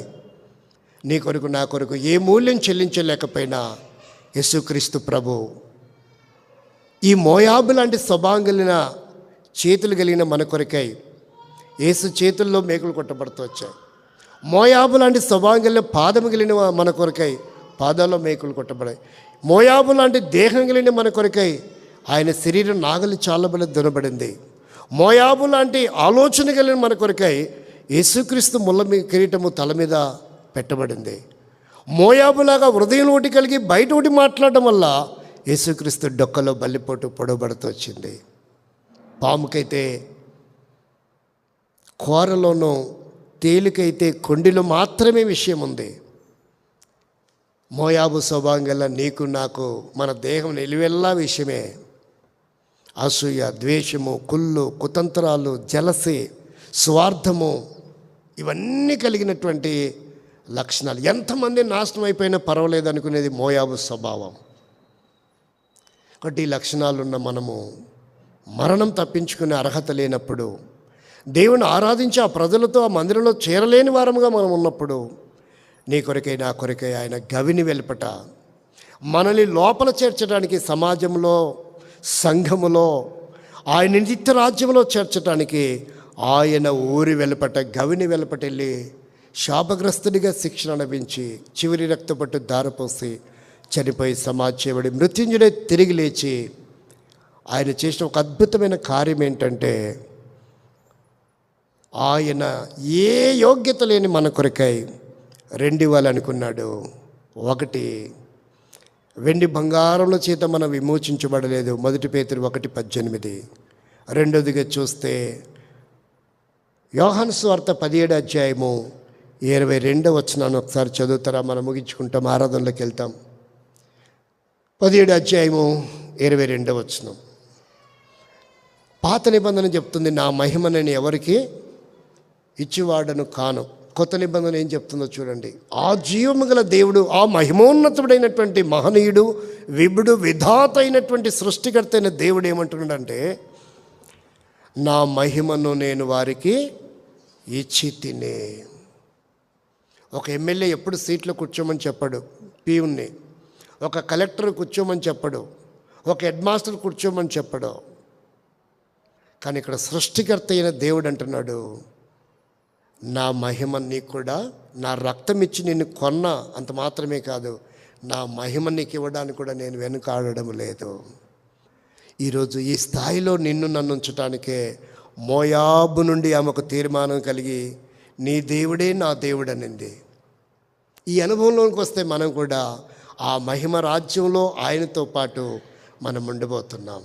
నీ కొరకు నా కొరకు ఏ మూల్యం చెల్లించలేకపోయినా యేసుక్రీస్తు ప్రభు ఈ మోయాబు లాంటి స్వభావం కలిగిన చేతులు కలిగిన మన కొరకై యేసు చేతుల్లో మేకులు కొట్టబడుతూ వచ్చాయి. మోయాబు లాంటి స్వభావం కలిగిన పాదము కలిగిన మన కొరకై పాదాల్లో మేకులు కొట్టబడాయి. మోయాబు లాంటి దేహం కలిగిన మన కొరకై ఆయన శరీరం నాగలి చాలబడి దునబడింది. మోయాబు లాంటి ఆలోచన కలిగిన మన కొరకై యేసుక్రీస్తు ముళ్ళ కిరీటము తల మీద పెట్టబడింది. మోయాబులాగా హృదయం ఒకటి కలిగి బయట ఒకటి మాట్లాడడం వల్ల యేసుక్రీస్తు డొక్కలో బల్లిపోటు పొడవబడుతూ వచ్చింది. పాముకైతే కూరలోనూ, తేలికైతే కొండిలో మాత్రమే విషయం ఉంది. మోయాబు స్వభావం గల నీకు నాకు మన దేహం నిలువెల్లా విషయమే. అసూయ, ద్వేషము, కుళ్ళు, కుతంత్రాలు, జలసి, స్వార్థము, ఇవన్నీ కలిగినటువంటి లక్షణాలు. ఎంతమంది నాశనం అయిపోయినా పర్వాలేదు అనుకునేది మోయాబు స్వభావం. కాబట్టి ఈ లక్షణాలున్న మనము మరణం తప్పించుకునే అర్హత లేనప్పుడు, దేవుని ఆరాధించి ఆ ప్రజలతో ఆ మందిరంలో చేరలేని వారముగా మనం ఉన్నప్పుడు, నీ కొరకై నా కొరకై ఆయన గవిని వెలుపట మనల్ని లోపల చేర్చడానికి, సమాజంలో, సంఘములో, ఆయన నిత్య రాజ్యంలో చేర్చడానికి ఆయన ఊరి వెలుపట, గవిని వెలుపట వెళ్ళి శాపగ్రస్తుడిగా శిక్షణ లభించి చివరి రక్తపట్టు దారపోసి చనిపోయి సమాధి చేయబడి మృత్యుంజయుడై తిరిగి లేచి ఆయన చేసిన ఒక అద్భుతమైన కార్యం ఏంటంటే, ఆయన ఏ యోగ్యత లేని మన కొరకై రెండు ఇవ్వాలనుకున్నాడు. ఒకటి, వెండి బంగారంల చేత మనం విమోచించబడలేదు, 1 పేతురు 1:18. రెండోదిగా చూస్తే యోహాను సువార్త 17వ అధ్యాయము 22వ వచనాన్ని ఒకసారి చదువుతారా? మనం ముగించుకుంటాం, ఆరాధనలోకి వెళ్తాం. 17వ అధ్యాయము 22వ వచనం. పాత నిబంధన చెప్తుంది, నా మహిమ నేను ఎవరికి ఇచ్చివాడను కాను. కొత్త నిబంధన ఏం చెప్తుందో చూడండి. ఆ జీవము గల దేవుడు, ఆ మహిమోన్నతుడైనటువంటి మహనీయుడు, విభుడు, విధాత అయినటువంటి సృష్టికర్త అయిన దేవుడు ఏమంటున్నాడంటే, నా మహిమను నేను వారికి ఇచ్చి తినే. ఒక ఎమ్మెల్యే ఎప్పుడు సీట్లో కూర్చోమని చెప్పడు పియున్ని, ఒక కలెక్టర్ కూర్చోమని చెప్పడు, ఒక హెడ్ మాస్టర్ కూర్చోమని చెప్పడు. కానీ ఇక్కడ సృష్టికర్త అయిన దేవుడు అంటున్నాడు, నా మహిమ నీకు కూడా, నా రక్తం ఇచ్చి నిన్ను కొన్నా, అంత మాత్రమే కాదు, నా మహిమ నీకు ఇవ్వడానికి కూడా నేను వెనుకాడడం లేదు. ఈరోజు ఈ స్థాయిలో నిన్ను నన్ను ఉంచటానికే మోయాబు నుండి ఆమెకు తీర్మానం కలిగి, నీ దేవుడే నా దేవుడు అనింది. ఈ అనుభవంలోకి వస్తే మనం కూడా ఆ మహిమ రాజ్యంలో ఆయనతో పాటు మనం ఉండబోతున్నాం.